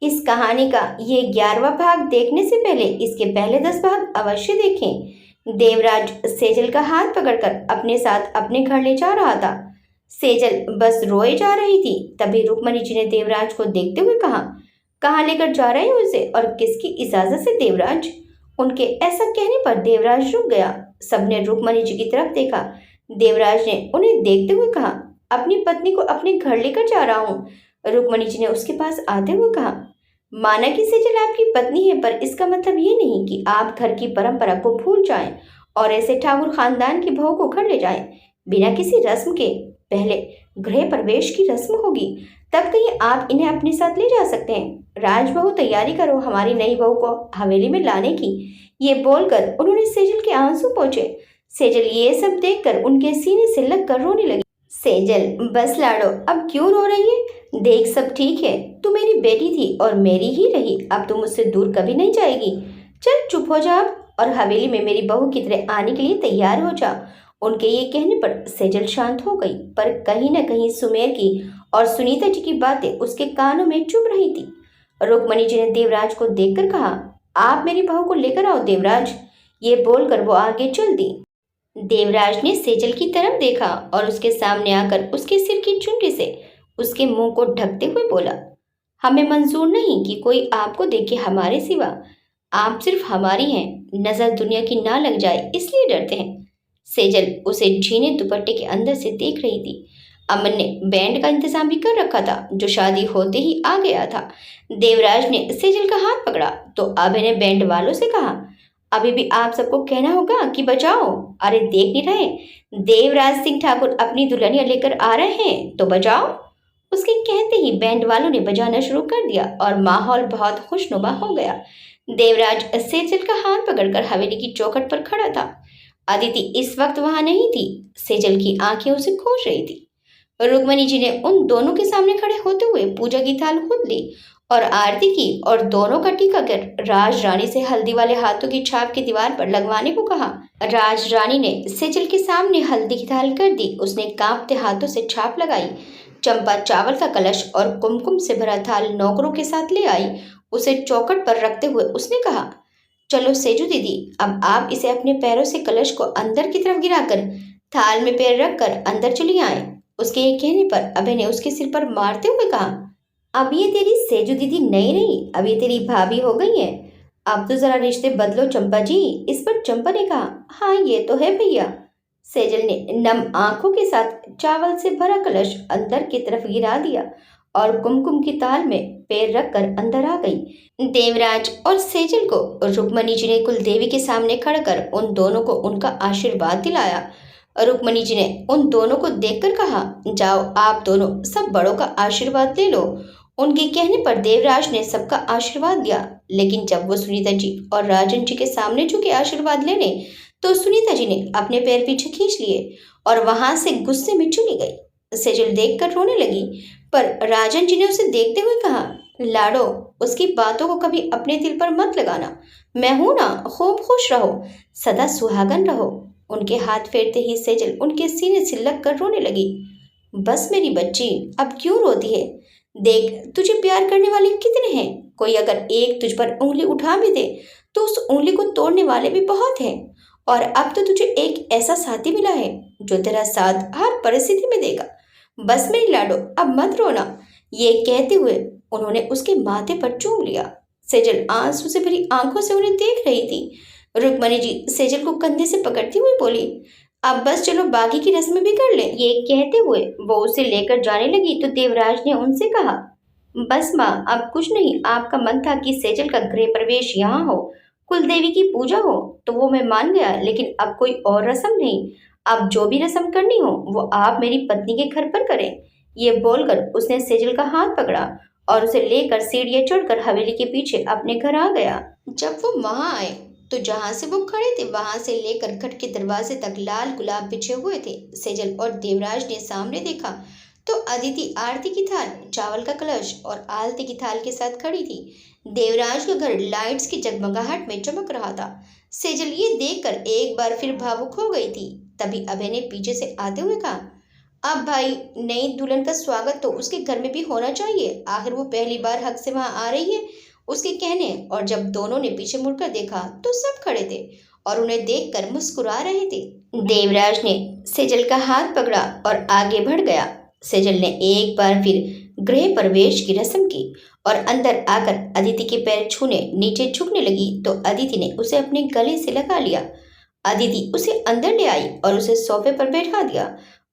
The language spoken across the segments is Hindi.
इस कहानी का ये 11वां भाग देखने से पहले इसके पहले 10 भाग अवश्य देखें। देवराज सेजल का हाथ पकड़कर अपने साथ अपने घर ले जा रहा था। सेजल बस रोए जा रही थी। तभी रुक्मणी जी ने देवराज को देखते हुए कहा, कहाँ लेकर जा रहे हो उसे और किसकी इजाजत से देवराज? उनके ऐसा कहने पर देवराज रुक गया। सबने रुक्मणी जी की तरफ देखा। देवराज ने उन्हें देखते हुए कहा, अपनी पत्नी को अपने घर लेकर जा रहा हूँ। रुक्मणी जी ने उसके पास आते हुए कहा, माना कि सेजल आपकी पत्नी है, पर इसका मतलब ये नहीं कि आप घर की परंपरा को भूल जाएं और ऐसे ठाकुर खानदान की बहू को घर ले जाएं बिना किसी रस्म के। पहले गृह प्रवेश की रस्म होगी, तब कहीं आप इन्हें अपने साथ ले जा सकते हैं। राजबहू तैयारी करो हमारी नई बहू को हवेली में लाने की। ये बोलकर उन्होंने सेजल के आंसू पोंछे। सेजल ये सब देखकर उनके सीने से लगकर रोने लगी। सेजल, बस लाडो, अब क्यों रो रही है? देख, सब ठीक है। तू मेरी बेटी थी और मेरी ही रही। अब तू मुझसे दूर कभी नहीं जाएगी। चल चुप हो जा और हवेली में मेरी बहू की तरह आने के लिए तैयार हो जा। उनके ये कहने पर सेजल शांत हो गई, पर कहीं न कहीं सुमेर की और सुनीता जी की बातें उसके कानों में चुभ रही थी। रुक्मणी जी ने देवराज को देखकर कहा, आप मेरी बहू को लेकर आओ देवराज। ये बोलकर वो आगे चल दी। देवराज ने सेजल की तरफ देखा और उसके सामने आकर उसके सिर की चुनरी से उसके मुंह को ढकते हुए बोला, हमें मंजूर नहीं कि कोई आपको देखे हमारे सिवा। आप सिर्फ हमारी हैं, नजर दुनिया की ना लग जाए इसलिए डरते हैं। सेजल उसे झीने दुपट्टे के अंदर से देख रही थी। अमन ने बैंड का इंतजाम भी कर रखा था, जो शादी होते ही आ गया था। देवराज ने सेजल का हाथ पकड़ा तो अभय ने बैंड वालों से कहा, अभी भी आप सबको कहना होगा कि बजाओ। अरे देख नहीं रहे, देवराज सिंह ठाकुर अपनी दुल्हनिया लेकर आ रहे हैं, तो बजाओ। उसके कहते ही बैंड वालों ने बजाना शुरू कर दिया और माहौल बहुत खुशनुमा हो गया। देवराज सेजल का हाथ पकड़कर हवेली की चौखट पर खड़ा था। अदिति इस वक्त वहां नहीं थी। सेजल की आंखें उसे खोज रही थी। रुक्मणी जी ने उन दोनों के सामने खड़े होते हुए पूजा की थाल खुद ली और आरती की और दोनों का टीका कर राज रानी से हल्दी वाले हाथों की छाप की दीवार पर लगवाने को कहा। राज रानी ने सेजल के सामने हल्दी की थाल कर दी। उसने कांपते हाथों से छाप लगाई। चंपा चावल का कलश और कुमकुम से भरा थाल नौकरों के साथ ले आई। उसे चौखट पर रखते हुए उसने कहा, चलो सेजू दीदी, अब आप इसे अपने पैरों से कलश को अंदर की तरफ गिराकर थाल में पैर रखकर अंदर चली आए। उसके ये कहने पर अभय ने उसके सिर पर मारते हुए कहा, अब ये तेरी सेजू दीदी नहीं रही, अब ये तेरी भाभी हो गई है। अब तो जरा रिश्ते बदलो चंपा जी। इस पर चंपा ने कहा, हाँ ये तो है भैया। सेजल ने नम आंखों के साथ चावल से भरा कलश अंदर की तरफ गिरा दिया और कुमकुम की ताल में पैर रखकर अंदर आ गई। देवराज और सेजल को रुक्मणी जी ने कुलदेवी के सामने खड़ा कर उन दोनों को उनका आशीर्वाद दिलाया। रुक्मणी जी ने उन दोनों को देखकर कहा, जाओ आप दोनों सब बड़ों का आशीर्वाद ले लो। उनके कहने पर देवराज ने सबका आशीर्वाद दिया, लेकिन जब वो सुनीता जी और राजन जी के सामने झुके आशीर्वाद लेने, तो सुनीता जी ने अपने पैर पीछे खींच लिए और वहां से गुस्से में चली गई। सेजल देखकर रोने लगी, पर राजन जी ने उसे देखते हुए कहा, लाडो, उसकी बातों को कभी अपने दिल पर मत लगाना। मैं हूं ना, खूब खुश रहो, सदा सुहागन रहो। उनके हाथ फेरते ही सेजल उनके सीने से लग कर रोने लगी। बस मेरी बच्ची, अब क्यों रोती है? देख, तुझे प्यार करने वाले कितने हैं। कोई अगर एक तुझ पर उंगली उठा भी दे तो उस उंगली को तोड़ने वाले भी बहुत हैं। और अब तो तुझे एक ऐसा साथी मिला है जो तेरा साथ हर परिस्थिति में देगा। बस मेरी लाडो, अब मत रोना। ये कहते हुए उन्होंने उसके माथे पर चूम लिया। सेजल आंसू से भरी आंखों से उन्हें देख रही थी। रुक्मणी जी सेजल को कंधे से पकड़ती हुई बोली, अब बस चलो बाकी की रस्में भी कर लें। ये कहते हुए वो उसे लेकर जाने लगी तो देवराज ने उनसे कहा, बस माँ, अब कुछ नहीं। आपका मन था कि सेजल का गृह प्रवेश यहाँ हो, कुलदेवी की पूजा हो, तो वो मैं मान गया, लेकिन अब कोई और रस्म नहीं। अब जो भी रस्म करनी हो वो आप मेरी पत्नी के घर पर करें। ये बोलकर उसने सेजल का हाथ पकड़ा और उसे लेकर सीढ़ियां चढ़कर हवेली के पीछे अपने घर आ गया। जब वो वहां आए तो जहां से वो खड़े थे वहां से लेकर घर के दरवाजे तक लाल गुलाब बिछे हुए थे। सेजल और देवराज ने सामने देखा तो अदिति आरती की थाल, चावल का कलश और आलती की थाल के साथ खड़ी थी। देवराज का घर लाइट्स की जगमगाहट में चमक रहा था। सेजल ये देखकर एक बार फिर भावुक हो गई थी। तभी अभय ने पीछे से आते हुए कहा, अब भाई, नई दुल्हन का स्वागत तो उसके घर में भी होना चाहिए। आखिर वो पहली बार हक से वहां आ रही है। उसके कहने और जब दोनों ने पीछे मुड़कर देखा तो सब खड़े थे और उन्हें देखकर मुस्कुरा रहे थे। देवराज ने सेजल का हाथ पकड़ा और आगे बढ़ गया। सेजल ने एक बार फिर गृह प्रवेश की रस्म की और अंदर आकर अदिति के पैर छूने नीचे झुकने लगी तो अदिति ने उसे अपने गले से लगा लिया। अदिति उसे अंदर ले आई और उसे सोफे पर बैठा दिया।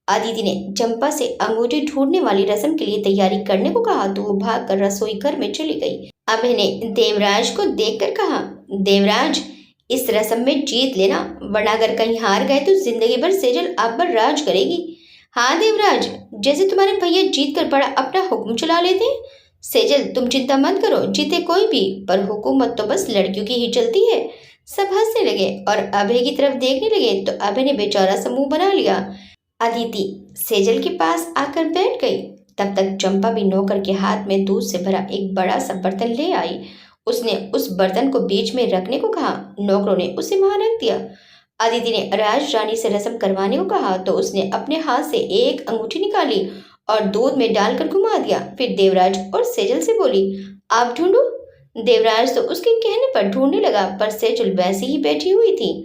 अदिति ने चंपा से अंगूठी ढूंढने वाली रस्म के लिए तैयारी करने को कहा तो वो भागकर रसोई घर में चली गई। अभय ने देवराज को देखकर कहा, देवराज, इस रस्म में जीत लेना, वरना अगर कहीं हार गए तो जिंदगी भर सेजल आप पर राज करेगी। हाँ देवराज, जैसे तुम्हारे भैया जीत कर बड़ा अपना हुक्म चला लेते हैं। सेजल, तुम चिंता मत करो, जीते कोई भी, पर हुकूमत तो बस लड़कियों की ही चलती है। सब हंसने लगे और अभय की तरफ देखने लगे तो अभय ने बेचारा सा मुंह बना लिया। अदिति सेजल के पास आकर बैठ गई। तब तक चंपा भी नौकर के हाथ में दूध से भरा एक बड़ा सा बर्तन ले आई। उसने उस बर्तन को बीच में रखने को कहा। नौकरों ने उसे वहां रख दिया। अदिति ने राज रानी से रस्म करवाने को कहा तो उसने अपने हाथ से एक अंगूठी निकाली और दूध में डालकर घुमा दिया। फिर देवराज और सेजल से बोली, आप ढूंढो। देवराज तो उसके कहने पर ढूंढने लगा पर सेजल वैसी ही बैठी हुई थी।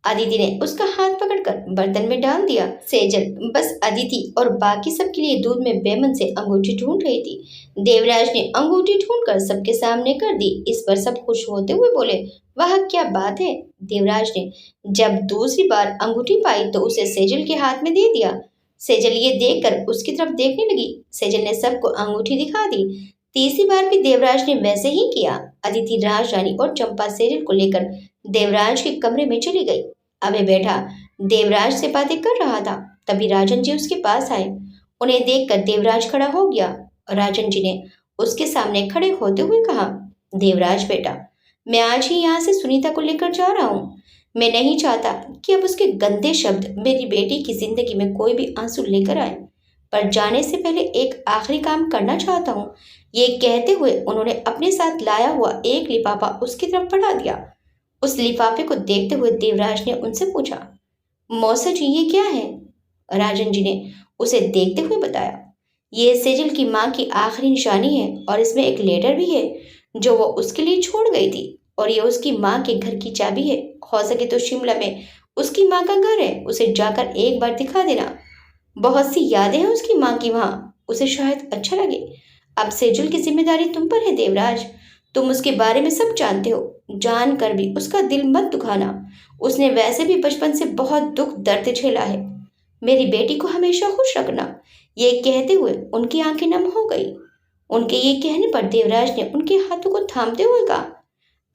अदिति ने उसका हाथ पकड़कर बर्तन में डाल दिया। सेजल बस अदिति और बाकी सबके लिए दूध में बेमन से अंगूठी ढूंढ रही थी। देवराज ने अंगूठी ढूंढकर सबके सामने कर दी। इस पर सब खुश होते हुए बोले, वाह क्या बात है। देवराज ने जब दूसरी बार अंगूठी पाई तो उसे सेजल के हाथ में दे दिया। सेजल ये देखकर उसकी तरफ देखने लगी। सेजल ने सबको अंगूठी दिखा दी। तीसरी बार भी देवराज ने वैसे ही किया। अदिति, राज रानी और चंपा सेजल को लेकर देवराज के कमरे में चली गई। अभय बैठा देवराज से बातें कर रहा था। तभी राजन जी उसके पास आए। उन्हें देखकर देवराज खड़ा हो गया। राजन जी ने उसके सामने खड़े होते हुए कहा, देवराज बेटा, मैं आज ही यहाँ से सुनीता को लेकर जा रहा हूँ। मैं नहीं चाहता कि अब उसके गंदे शब्द मेरी बेटी की जिंदगी में कोई भी आंसू लेकर आए, पर जाने से पहले एक आखिरी काम करना चाहता हूँ। ये कहते हुए उन्होंने अपने साथ लाया हुआ एक लिफाफा उसकी तरफ बढ़ा दिया। उस लिफाफे को देखते हुए देवराज ने उनसे पूछा, मौसा जी ये क्या है? राजन जी ने उसे देखते हुए बताया, ये सेजल की माँ की आखिरी निशानी है और इसमें एक लेटर भी है जो वो उसके लिए छोड़ गई थी, और ये उसकी माँ के घर की चाबी है। हो सके तो शिमला में उसकी माँ का घर है, उसे जाकर एक बार दिखा देना। बहुत सी यादें हैं उसकी माँ की वहाँ, उसे शायद अच्छा लगे। अब सेजल की जिम्मेदारी तुम पर है देवराज। तुम उसके बारे में सब जानते हो, जानकर भी उसका दिल मत दुखाना। उसने वैसे भी बचपन से बहुत दुख दर्द झेला है। मेरी बेटी को हमेशा खुश रखना। ये कहते हुए उनकी आंखें नम हो गई। उनके ये कहने पर देवराज ने उनके हाथों को थामते हुए कहा,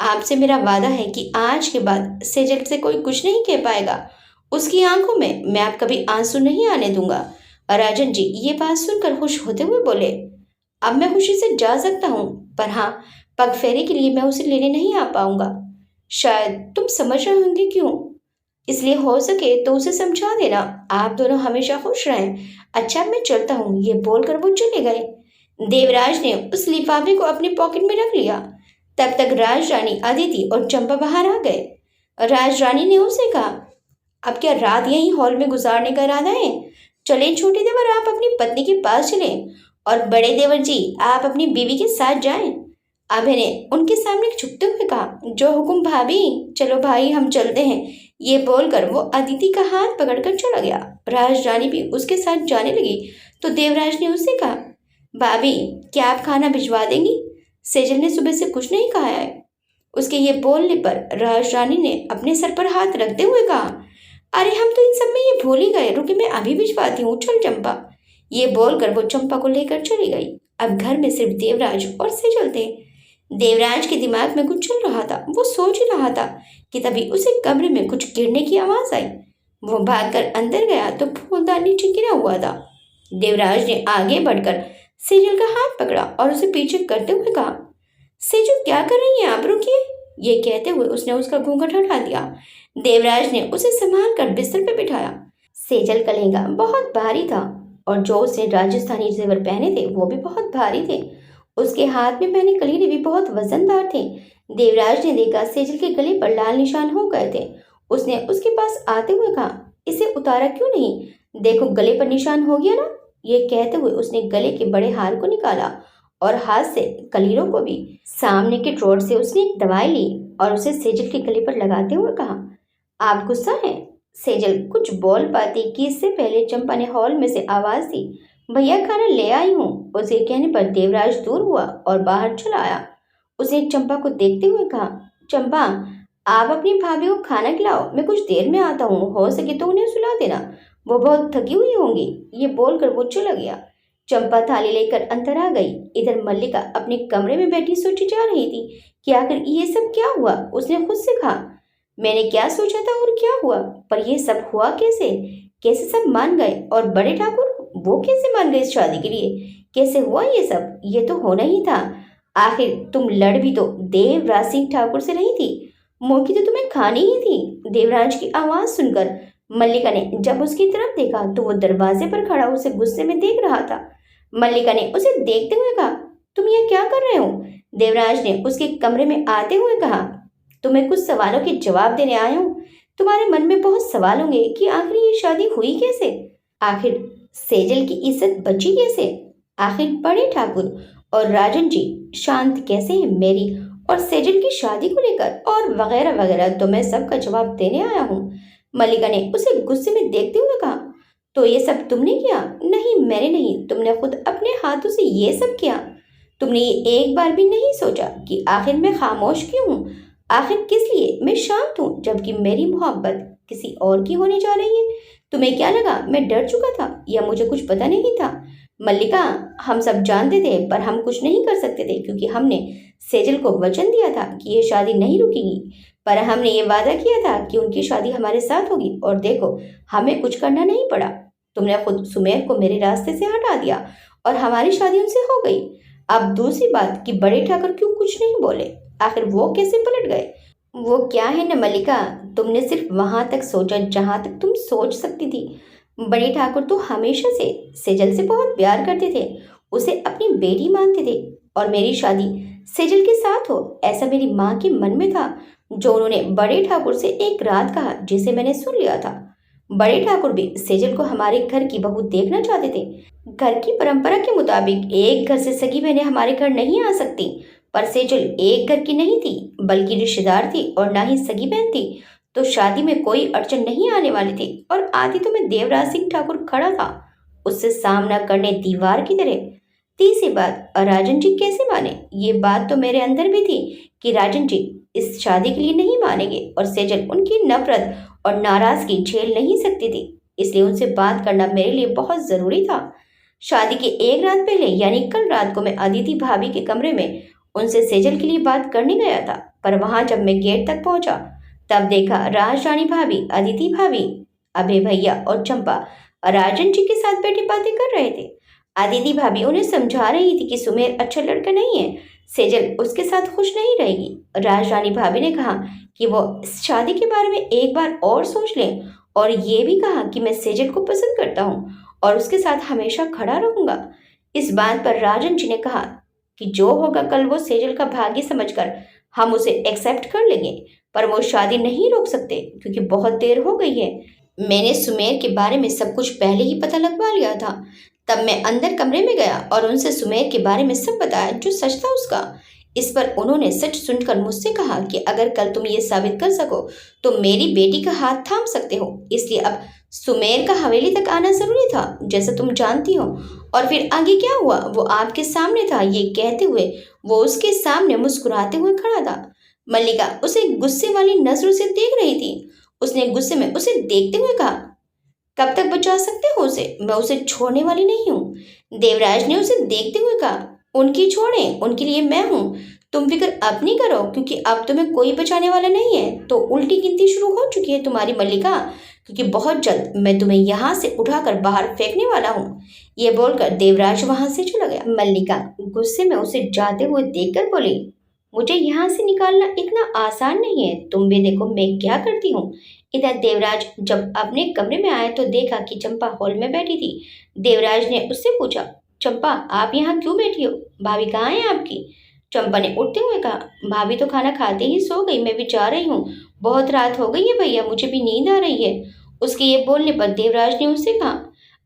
आपसे मेरा वादा है कि आज के बाद सेजल से कोई कुछ नहीं कह पाएगा। उसकी आंखों में मैं अब कभी आंसू नहीं आने दूंगा। राजन जी ये बात सुनकर खुश होते हुए बोले, अब मैं खुशी से जा सकता हूँ, पर हाँ, पग फेरे के लिए मैं उसे लेने नहीं आ पाऊंगा। शायद तुम समझ रहे होंगे क्यों, इसलिए हो सके तो उसे समझा देना। आप दोनों हमेशा खुश रहें। अच्छा मैं चलता हूँ। ये बोलकर वो चले गए। देवराज ने उस लिफाफे को अपने पॉकेट में रख लिया। तब तक राज रानी, अदिति और चंपा बाहर आ गए। राज रानी ने उसे कहा, अब क्या रात यहीं हॉल में गुजारने का इरादा है? चलें छोटे देवर, आप अपनी पत्नी के पास चलें, और बड़े देवर जी आप अपनी बीवी के साथ जाएं। अभय ने उनके सामने झुकते हुए कहा, जो हुकुम भाभी, चलो भाई हम चलते हैं। ये बोलकर वो अदिति का हाथ पकड़कर चला गया। राज रानी भी उसके साथ जाने लगी तो देवराज ने उससे कहा, भाभी क्या आप खाना भिजवा देंगी? सेजल ने सुबह से कुछ नहीं खाया है। उसके ये बोलने पर राज रानी ने अपने सर पर हाथ रखते हुए कहा, अरे हम तो इन सब में ये भूल ही गए, रुके मैं अभी भिजवाती हूँ, चल चंपा। ये बोलकर वो चंपा को लेकर चली गई। अब घर में सिर्फ देवराज और सेजल थे। देवराज के दिमाग में कुछ चल रहा था। वो सोच ही रहा था कि तभी उसे कमरे में कुछ गिरने की आवाज आई। वो भागकर अंदर गया तो फूलदान नीचे गिरा हुआ था। देवराज ने आगे बढ़कर सेजल का हाथ पकड़ा और उसे पीछे करते हुए कहा, सेजल क्या कर रही है आप, रुकिए। ये कहते हुए उसने उसका घूंघट हटा दिया। देवराज ने उसे संभाल कर बिस्तर पर बिठाया। सेजल का लहंगा बहुत भारी था और जो उसने राजस्थानी जेवर पहने थे वो भी बहुत भारी थे। उसके हाथ में पहने कलीरे भी बहुत वजनदार थे। देवराज ने देखा सेजल के गले पर लाल निशान हो गए थे। उसने उसके पास आते हुए कहा, इसे उतारा क्यों नहीं? देखो गले पर निशान हो गया ना। ये कहते हुए उसने गले के बड़े हार को निकाला और हाथ से कलीरों को भी। सामने के ड्रॉर से उसने एक दवाई ली और उसे सेजल के गले पर लगाते हुए कहा, आप गुस्सा हैं? सेजल कुछ बोल पाती कि इससे पहले चंपा ने हॉल में से आवाज दी, भैया खाना ले आई हूँ। उसके कहने पर देवराज दूर हुआ और बाहर चला आया। उसने चंपा को देखते हुए कहा, चंपा आप अपनी भाभी को खाना खिलाओ, मैं कुछ देर में आता हूँ, हो सके तो उन्हें सुला देना, वो बहुत थकी हुई होंगी। ये बोलकर वो चला गया। चंपा थाली लेकर अंदर आ गई। इधर मल्लिका अपने कमरे में बैठी सोची जा रही थी कि आखिर ये सब क्या हुआ। उसने खुद से कहा, मैंने क्या सोचा था और क्या हुआ, पर यह सब हुआ कैसे? कैसे सब मान गए? और बड़े ठाकुर, वो कैसे मान गए इस शादी के लिए? कैसे हुआ ये सब? ये तो होना ही था। आखिर तुम लड़ भी तो देवराज सिंह ठाकुर से रही थी, मौकी तो तुम्हें खानी ही थी। देवराज की आवाज सुनकर मल्लिका ने जब उसकी तरफ देखा तो वो दरवाजे पर खड़ा उसे गुस्से में देख रहा था। मल्लिका ने उसे देखते हुए कहा, तुम यह क्या कर रहे हो? देवराज ने उसके कमरे में आते हुए कहा, तुम्हें कुछ सवालों के जवाब देने आया हूँ। तुम्हारे मन में बहुत सवाल होंगे कि आखिर ये शादी हुई कैसे, आखिर सेजल की इज्जत बची कैसे, आखिर बड़े ठाकुर और राजन जी शांत कैसे हैं मेरी और सेजल की शादी को लेकर, और वगैरह वगैरह। तो मैं सबका जवाब देने आया हूँ। मल्लिका ने उसे गुस्से में देखते हुए कहा, तो ये सब तुमने किया? नहीं मैंने नहीं, तुमने खुद अपने हाथों से ये सब किया। तुमने ये एक बार भी नहीं सोचा कि आखिर मैं खामोश क्यों हूँ, आखिर किस लिए मैं शांत हूँ जबकि मेरी मोहब्बत किसी और की होने जा रही है? तुम्हें क्या लगा मैं डर चुका था या मुझे कुछ पता नहीं था? मल्लिका, हम सब जानते थे पर हम कुछ नहीं कर सकते थे क्योंकि हमने सेजल को वचन दिया था कि ये शादी नहीं रुकेगी, पर हमने ये वादा किया था कि उनकी शादी हमारे साथ होगी, और देखो हमें कुछ करना नहीं पड़ा। तुमने खुद सुमेर को मेरे रास्ते से हटा दिया और हमारी शादी उनसे हो गई। अब दूसरी बात कि बड़े ठाकुर क्यों कुछ नहीं बोले, आखिर वो कैसे पलट गए? वो क्या है न मल्लिका, तुमने सिर्फ वहां तक सोचा जहां तक तुम सोच सकती थी। बड़े ठाकुर तो हमेशा से सेजल से बहुत प्यार करते थे, उसे अपनी बेटी मानते थे, और मेरी शादी सेजल के साथ हो ऐसा मेरी माँ के मन में था, जो उन्होंने बड़े ठाकुर से एक रात कहा, जिसे मैंने सुन लिया था। बड़े ठाकुर भी सेजल को हमारे घर की बहू देखना चाहते थे। घर की परंपरा के मुताबिक एक घर से सगी बहनें हमारे घर नहीं आ सकती, पर सेजल एक घर की नहीं थी बल्कि रिश्तेदार थी और ना ही सगी बहन थी, तो शादी में कोई अड़चन नहीं आने वाली थी। और आदि तो मैं देवराज सिंह ठाकुर खड़ा था उससे सामना करने दीवार की तरह। तीसरी बात, राजन जी कैसे माने? ये बात तो मेरे अंदर भी थी कि राजन जी इस शादी के लिए नहीं मानेंगे, और सेजल उनकी नफरत और नाराजगी झेल नहीं सकती थी, इसलिए उनसे बात करना मेरे लिए बहुत जरूरी था। शादी के एक रात पहले यानी कल रात को मैं अदिति भाभी के कमरे में उनसे सेजल के लिए बात करने गया था, पर वहां जब मैं गेट तक पहुंचा तब देखा राजरानी भाभी, अदिति भाभी, अभय भैया और चंपा राजन जी के साथ बैठी बातें कर रहे थे। अदिति भाभी उन्हें समझा रही थी कि सुमेर अच्छा लड़का नहीं है, सेजल उसके साथ खुश नहीं रहेगी। राजरानी भाभी ने कहा कि वो इस शादी के बारे में एक बार और सोच लें, और ये भी कहा कि मैं सेजल को पसंद करता हूँ और उसके साथ हमेशा खड़ा रहूंगा। इस बात पर राजन जी ने कहा कि जो होगा कल वो सेजल का भाग्य समझकर हम उसे एक्सेप्ट कर लेंगे, पर वो शादी नहीं रोक सकते क्योंकि बहुत देर हो गई है। मैंने सुमेर के बारे में सब कुछ पहले ही पता लगवा लिया था। तब मैं अंदर कमरे में गया और उनसे सुमेर के बारे में सब बताया जो सच था उसका। इस पर उन्होंने सच सुनकर मुझसे कहा कि अगर कल तुम ये साबित कर सको तो मेरी बेटी का हाथ थाम सकते हो, इसलिए अब सुमेर का हवेली तक आना जरूरी था, जैसा तुम जानती हो। और फिर आगे क्या हुआ वो आपके सामने था। ये कहते हुए वो उसके सामने मुस्कुराते हुए खड़ा था। मल्लिका उसे गुस्से वाली नजरों से देख रही थी। उसने गुस्से में उसे देखते हुए कहा, कब तक बचा सकते हो उसे? मैं उसे छोड़ने वाली नहीं हूँ। देवराज ने उसे देखते हुए कहा, उनकी छोड़ें, उनके लिए मैं हूँ। तुम फिक्र अपनी करो क्योंकि अब तुम्हें कोई बचाने वाला नहीं है। तो उल्टी गिनती शुरू हो चुकी है तुम्हारी मल्लिका, क्योंकि बहुत जल्द मैं तुम्हें यहाँ से उठाकर बाहर फेंकने वाला हूँ। ये बोलकर देवराज वहां से चला गया। मल्लिका गुस्से में उसे जाते हुए देखकर बोली, मुझे यहाँ से निकालना इतना आसान नहीं है, तुम भी देखो मैं क्या करती हूँ। इधर देवराज जब अपने कमरे में आए तो देखा कि चंपा हॉल में बैठी थी। देवराज ने उससे पूछा, चंपा आप यहाँ क्यों बैठी हो? भाभी कहाँ है आपकी? चंपा ने उठते हुए कहा, भाभी तो खाना खाते ही सो गई, मैं भी जा रही हूँ। बहुत रात हो गई है भैया, मुझे भी नींद आ रही है। उसके ये बोलने पर देवराज ने उससे कहा,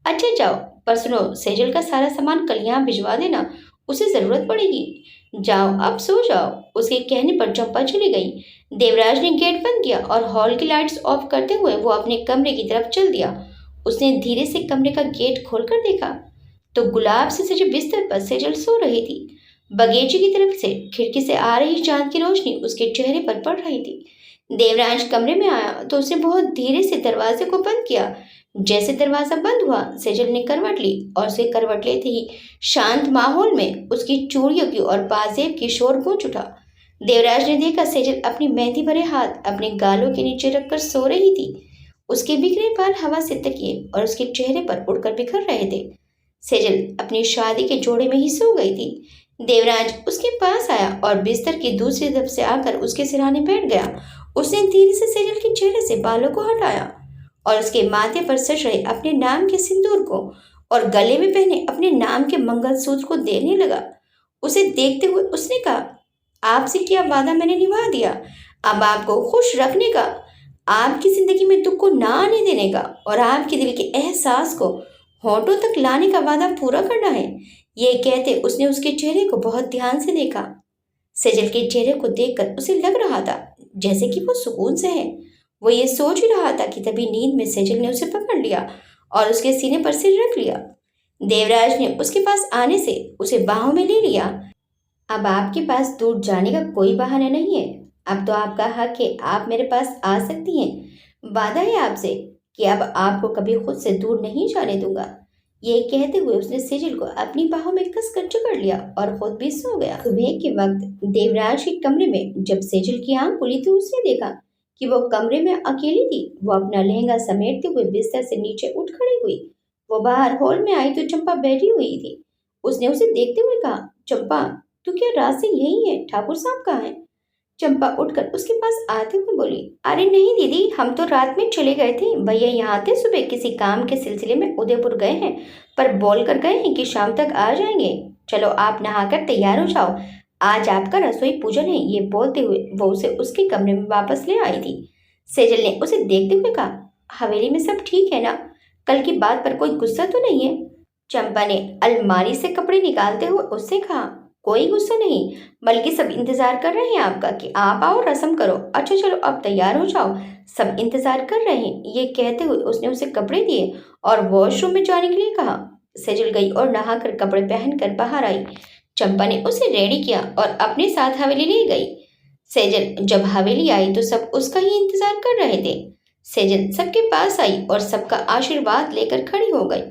अच्छा जाओ, पर सुनो, सेजल का सारा सामान कल यहाँ भिजवा देना, उसे जरूरत पड़ेगी। जाओ, अब सो जाओ। उसके कहने पर चंपा चली गई। देवराज ने गेट बंद किया और हॉल की लाइट्स ऑफ करते हुए वो अपने कमरे की तरफ चल दिया। उसने धीरे से कमरे का गेट खोलकर देखा तो गुलाब से सजे बिस्तर पर सेजल सो रही थी। बगीचे की तरफ से खिड़की से आ रही चांद की रोशनी उसके चेहरे पर पड़ रही थी। देवराज कमरे में आया तो उसने बहुत धीरे से दरवाजे को बंद किया। जैसे दरवाजा बंद हुआ, सेजल ने करवट ली और उसे करवट लेते ही शांत माहौल में उसकी चूड़ियों की और पाजेब की शोर गूंज उठा। देवराज ने देखा सेजल अपनी मेहंदी भरे हाथ अपने गालों के नीचे रखकर सो रही थी। उसके बिखरे बाल हवा से तकिए और उसके चेहरे पर उड़कर बिखर रहे थे। सेजल अपनी शादी के जोड़े में ही सो गई थी। देवराज उसके पास आया और बिस्तर की दूसरी तरफ से आकर उसके सिरहाने बैठ गया। उसने धीरे से सेजल के चेहरे से बालों को हटाया और उसके माथे पर सज रहे अपने नाम के सिंदूर को और गले में पहने अपने नाम के मंगलसूत्र को देने लगा। उसे देखते हुए उसने कहा, आपसे किया वादा मैंने निभा दिया। अब आपको खुश रखने का, आपकी जिंदगी में दुख को ना आने देने का और आपके दिल के एहसास को होठों तक लाने का वादा पूरा करना है। ये कहते उसने उसके चेहरे को बहुत ध्यान से देखा। सेजल के चेहरे को देखकर उसे लग रहा था जैसे कि वो सुकून से है। वो ये सोच ही रहा था कि तभी नींद में सेजल ने उसे पकड़ लिया और उसके सीने पर सिर रख लिया। देवराज ने उसके पास आने से उसे बाहों में ले लिया। अब आपके पास दूर जाने का कोई बहाना नहीं है। अब तो आपका हक है, आप मेरे पास आ सकती हैं। वादा है आपसे कि अब आपको कभी खुद से दूर नहीं जाने दूंगा। ये कहते हुए उसने सेजल को अपनी बाहों में कसकर जकड़ लिया और खुद भी सो गया। सुबह के वक्त देवराज के कमरे में जब सेजल की आंख खुली तो उसने देखा कि वो कमरे में अकेली थी। वो अपना लहंगा समेटते हुए बिस्तर से नीचे उठ खड़ी हुई। वो बाहर हॉल में आई तो चंपा बैठी हुई थी। उसने उसे देखते हुए कहा, चंपा, तू क्या रात से यही है? ठाकुर साहब कहाँ है? चंपा उठकर उसके पास आते हुए बोली, अरे नहीं दीदी, हम तो रात में चले गए थे। भैया यहाँ थे, सुबह किसी काम के सिलसिले में उदयपुर गए हैं, पर बोल कर गए हैं कि शाम तक आ जाएंगे। चलो आप नहाकर तैयार हो जाओ, आज आपका रसोई पूजन है। ये बोलते हुए वो उसे उसके कमरे में वापस ले आई थी। सेजल ने उसे देखते हुए कहा, हवेली में सब ठीक है ना? कल की बात पर कोई गुस्सा तो नहीं है? चंपा ने अलमारी से कपड़े निकालते हुए उससे कहा, कोई गुस्सा नहीं, बल्कि सब इंतजार कर रहे हैं आपका कि आप आओ, रस्म करो। अच्छा चलो अब तैयार हो जाओ, सब इंतजार कर रहे हैं। ये कहते हुए उसने उसे कपड़े दिए और वॉशरूम में जाने के लिए कहा। सेजल गई और नहाकर कपड़े पहनकर बाहर आई। चंपा ने उसे रेडी किया और अपने साथ हवेली ले गई। सेजल जब हवेली आई तो सब उसका ही इंतजार कर रहे थे। सेजल सबके पास आई और सबका आशीर्वाद लेकर खड़ी हो गई।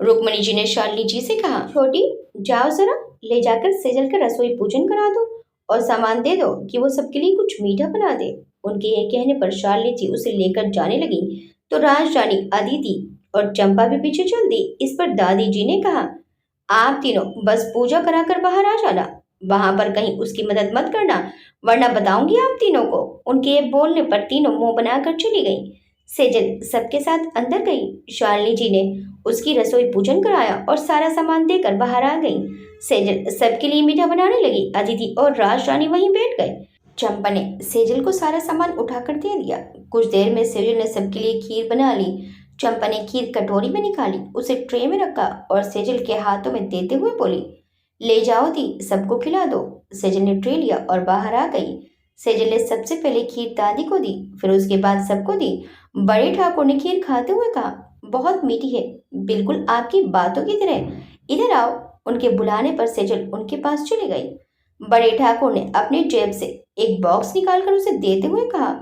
रुक्मणी जी ने शालिनी जी से कहा, छोटी, जाओ जरा ले जाकर सेजल का रसोई पूजन करा दो और सामान दे दो कि वो सबके लिए कुछ मीठा बना दे। उनके ये कहने पर शालिनी जी उसे लेकर जाने लगी तो राजरानी अदिति और चंपा भी पीछे चल दी। इस पर दादी जी ने कहा, आप तीनों बस पूजा कराकर बाहर आ जाना, वहां पर कहीं उसकी मदद मत करना, वरना बताऊंगी आप तीनों को। उनके ये बोलने पर तीनों मुंह बनाकर चली गई। सेजल सबके साथ अंदर गई। शालिनी जी ने उसकी रसोई पूजन कराया और सारा सामान देकर बाहर आ गई। सेजल सबके लिए मीठा बनाने लगी। अदिति और राज रानी वहीं बैठ गए। चंपा ने सेजल को सारा सामान उठाकर दे दिया। कुछ देर में सेजल ने सबके लिए खीर बना ली। चंपा ने खीर कटोरी में निकाली, उसे ट्रे में रखा और सेजल के हाथों में देते हुए बोली, ले जाओ दी, सबको खिला दो। सेजल ने ट्रे लिया और बाहर आ गई। सेजल ने सबसे पहले खीर दादी को दी, फिर उसके बाद सबको दी। बड़े ठाकुर ने खीर खाते हुए कहा, बहुत मीठी है, बिल्कुल आपकी बातों की तरह। इधर आओ। उनके बुलाने पर सेजल उनके पास चली गई। बड़े ठाकुर ने अपनी जेब से एक बॉक्स निकालकर उसे देते हुए कहा,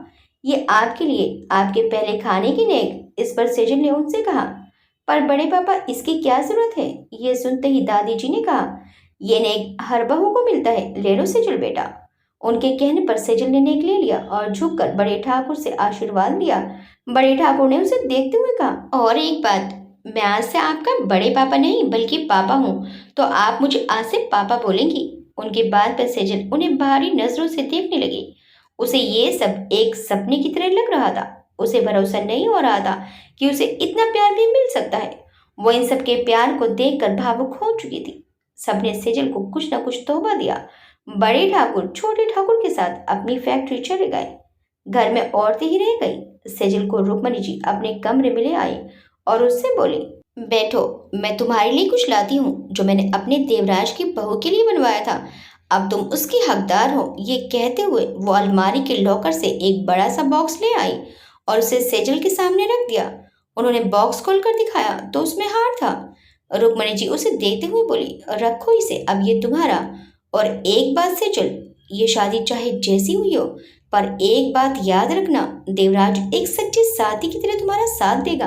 ये आपके लिए, आपके पहले खाने की नेक। इस पर सेजल ने उनसे कहा, पर बड़े पापा इसकी क्या जरूरत है? ये सुनते ही दादी जी ने कहा, ये नेक हर बहू को मिलता है, ले लो सेजल बेटा। उनके कहने पर सेजल ने नेक ले लिया और झुककर बड़े ठाकुर से आशीर्वाद लिया। बड़े ठाकुर ने उसे देखते हुए कहा, और एक बात, मैं आज से आपका बड़े पापा नहीं बल्कि पापा हूँ, तो आप मुझे आज से पापा बोलेंगी। उनके बाद पर सेजल उन्हें बाहरी नजरों से देखने लगी। उसे ये सब एक सपने की तरह लग रहा था। उसे भरोसा नहीं हो रहा था कि उसे इतना प्यार भी मिल सकता है। वो इन सब के प्यार को देखकर भावुक हो चुकी थी। सबने सेजल को कुछ न कुछ तोहफा दिया। बड़े ठाकुर छोटे ठाकुर के साथ अपनी फैक्ट्री चले गए। घर में औरतें ही रह गई। सेजल को रुक्मणी जी अपने कमरे में ले आई और उससे बोली, बैठो, मैं तुम्हारे लिए कुछ लाती हूँ जो मैंने अपने देवराज की बहू के लिए बनवाया था। अब तुम उसकी हकदार हो। ये कहते हुए वो अलमारी के लॉकर से एक बड़ा सा बॉक्स ले आई और उसे सेजल के सामने रख दिया। उन्होंने बॉक्स खोलकर दिखाया तो उसमें हार था। रुक्मणी जी उसे देखते हुए बोली, रखो इसे, अब ये तुम्हारा। और एक बात सेजल, ये शादी चाहे जैसी हुई हो, पर एक बात याद रखना, देवराज एक सच्चे साथी की तरह तुम्हारा साथ देगा,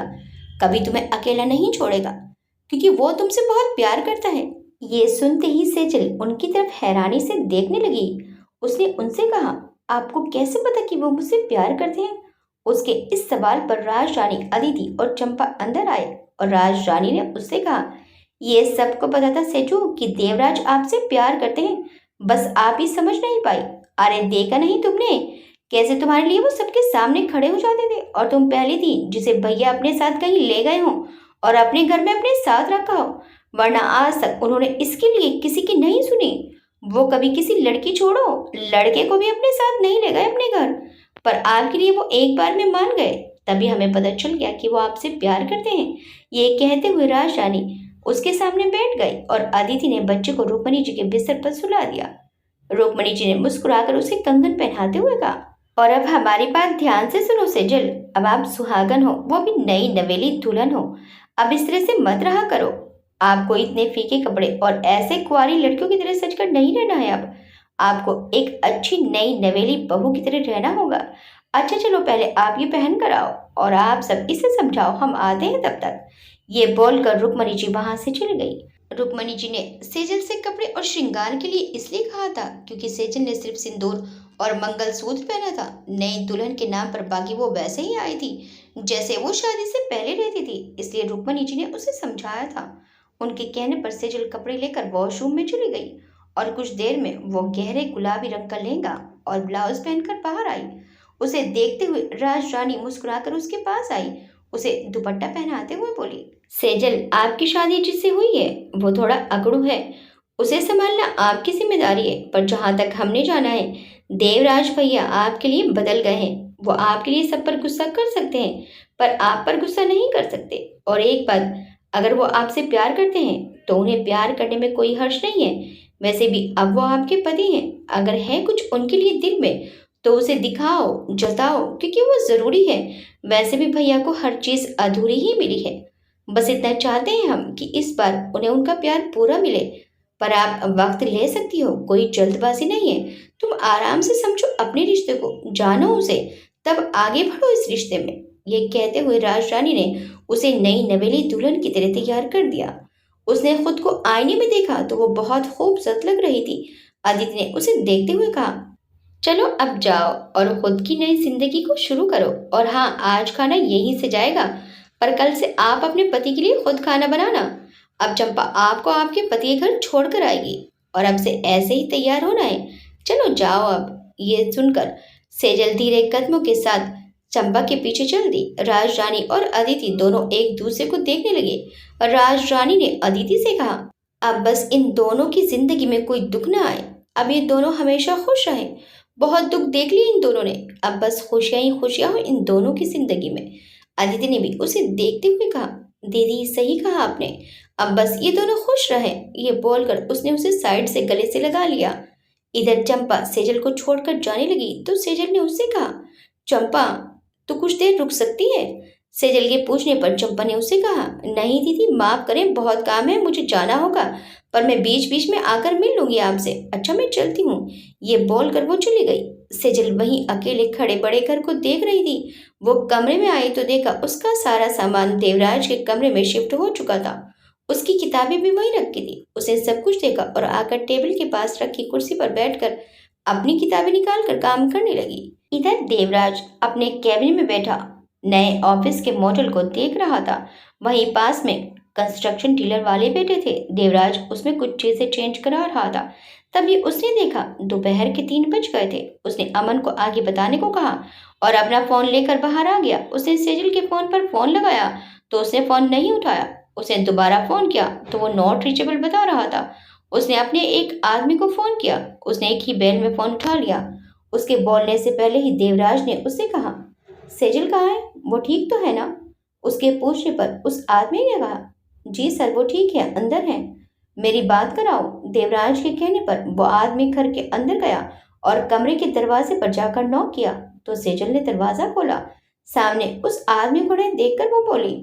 कभी तुम्हें अकेला नहीं छोड़ेगा, क्योंकि वो तुमसे बहुत प्यार करता है। ये सुनते ही सेजल उनकी तरफ हैरानी से देखने लगी। उसने उनसे कहा, आपको कैसे पता कि वो मुझसे प्यार करते हैं? उसके इस सवाल पर राज रानी अदिति और चंपा अंदर आए और राज रानी ने उससे कहा, ये सबको पता था सेजू कि देवराज आपसे प्यार करते हैं, बस आप ही समझ नहीं पाई। अरे देखा नहीं तुमने कैसे तुम्हारे लिए वो सबके सामने खड़े हो जाते थे, और तुम पहली थी जिसे भैया अपने साथ कहीं ले गए हों और अपने घर में अपने साथ रखा हो, वरना आज तक उन्होंने इसके लिए किसी की नहीं सुनी। वो कभी किसी लड़की छोड़ो लड़के को भी अपने साथ नहीं ले गए अपने घर, पर आपके लिए वो एक बार में मान गए। तभी हमें पता चल गया कि वो आपसे प्यार करते हैं। ये कहते हुए राज रानी उसके सामने बैठ गई और अदिति ने बच्चे को रुक्मणी जी के बिस्तर पर सुला दिया। रुक्मणी जी ने मुस्कुराकर उसे कंगन पहनाते हुए कहा, और अब हमारी बात ध्यान से सुनो सेजल, अब आप सुहागन हो, वो भी नई नवेली दुल्हन हो। अब इस तरह से मत रहा करो। आपको इतने फीके कपड़े और ऐसे कुंवारी लड़कियों की तरह सजकर नहीं रहना है। अब आपको एक अच्छी नई नवेली बहू की तरह रहना होगा। अच्छा चलो, पहले आप ये पहन कर आओ और आप सब इसे समझाओ, हम आते हैं तब तक। ये बोलकर रुक्मणी जी वहां से चली गई। रुक्मणी जी ने सेजल से कपड़े और श्रृंगार के लिए इसलिए कहा था क्योंकि सेजल ने सिर्फ सिंदूर और मंगलसूत्र पहना था। नई दुल्हन के नाम पर बाकी वो वैसे ही आई थी जैसे वो शादी से पहले रहती थी, इसलिए रुक्मणी जी ने उसे समझाया था। उनके कहने पर सेजल कपड़े लेकर वॉशरूम में चली गई और कुछ देर में वो गहरे गुलाबी रंग का लहंगा और ब्लाउज पहनकर बाहर आई। उसे देखते हुए राज रानी मुस्कुराकर उसके पास आई, उसे दुपट्टा पहनाते हुए बोली, सेजल, आपकी शादी जिससे हुई है वो थोड़ा अकड़ू है, उसे संभालना आपकी जिम्मेदारी है। पर जहां तक हमने जाना है, देवराज भैया आपके लिए बदल गए हैं। वो आपके लिए सब पर गुस्सा कर सकते हैं, पर आप पर गुस्सा नहीं कर सकते। और एक बात, अगर वो आपसे प्यार करते हैं तो उन्हें प्यार करने में कोई हर्ष नहीं है। वैसे भी अब वो आपके पति हैं, अगर है कुछ उनके लिए दिल में तो उसे दिखाओ, जताओ, क्योंकि वो जरूरी है। वैसे भी भैया को हर चीज अधूरी ही मिली है, बस इतना चाहते हैं हम कि इस बार उन्हें उनका प्यार पूरा मिले। पर आप वक्त ले सकती हो, कोई जल्दबाजी नहीं है। तुम आराम से समझो अपने रिश्ते को, जानो उसे, तब आगे बढ़ो इस रिश्ते में। ये कहते हुए राज रानी ने उसे नई नवेली दुल्हन की तरह तैयार कर दिया। उसने खुद को आईने में देखा तो वो बहुत खूबसूरत लग रही थी। आदित्य ने उसे देखते हुए कहा, चलो अब जाओ और खुद की नई जिंदगी को शुरू करो। और हाँ, आज खाना यहीं से जाएगा, पर कल से आप अपने पति के लिए खुद खाना बनाना। अब चंपा आपको आपके पति के घर छोड़कर आएगी और अब से ऐसे ही तैयार होना है। चलो जाओ अब। ये सुनकर सेजल धीरे कदमों के साथ चंपा के पीछे चल दी। राज रानी और अदिति दोनों एक दूसरे को देखने लगे। राज रानी ने अदिति से कहा, अब बस इन दोनों की जिंदगी में कोई दुख ना आए। अब ये दोनों हमेशा खुश रहें। बहुत दुख देख लिए इन दोनों ने, अब बस खुशियां ही खुशियां हो इन दोनों की जिंदगी में। अदिति ने भी उसे देखते हुए कहा, दीदी सही कहा आपने, अब बस ये दोनों खुश रहें। ये बोलकर उसने उसे साइड से गले से लगा लिया। इधर चंपा सेजल को छोड़कर जाने लगी तो सेजल ने उससे कहा, चंपा तू कुछ देर रुक सकती है? सेजल के पूछने पर चंपा ने उससे कहा, नहीं दीदी माफ करें, बहुत काम है, मुझे जाना होगा, पर मैं बीच बीच में आकर मिल लूंगी आपसे। अच्छा मैं चलती हूँ। ये बोलकर वो चली गई। सेजल वहीं अकेले खड़े बड़े घर को देख रही थी। वो कमरे में आई तो देखा उसका सारा सामान देवराज के कमरे में शिफ्ट हो चुका था। उसकी किताबें भी वहीं रखी थी। उसने सब कुछ देखा और आकर टेबल के पास रखी कुर्सी पर बैठकर अपनी किताबें निकाल कर काम करने लगी। इधर देवराज अपने कैबिन में बैठा नए ऑफिस के मॉडल को देख रहा था। वहीं पास में कंस्ट्रक्शन डीलर वाले बैठे थे। देवराज उसमें कुछ चीजें चेंज करा रहा था। तभी उसने देखा दोपहर के 3 बज गए थे। उसने अमन को आगे बताने को कहा और अपना फोन लेकर बाहर आ गया। उसने सेजल के फोन पर फोन लगाया तो उसने फोन नहीं उठाया। उसने दोबारा फोन किया तो वो नॉट रीचेबल बता रहा था। उसने अपने एक आदमी को फोन किया। उसने एक ही बेल में फोन उठा लिया। उसके बोलने से पहले ही देवराज ने उससे कहा, सेजल कहाँ है? वो ठीक तो है ना? उसके पूछने पर उस आदमी ने कहा, जी सर वो ठीक है, अंदर है। मेरी बात कराओ। देवराज के कहने पर वो आदमी घर के अंदर गया और कमरे के दरवाजे पर जाकर नॉक किया तो सेजल ने दरवाजा खोला। सामने उस आदमी को देखकर वो बोली,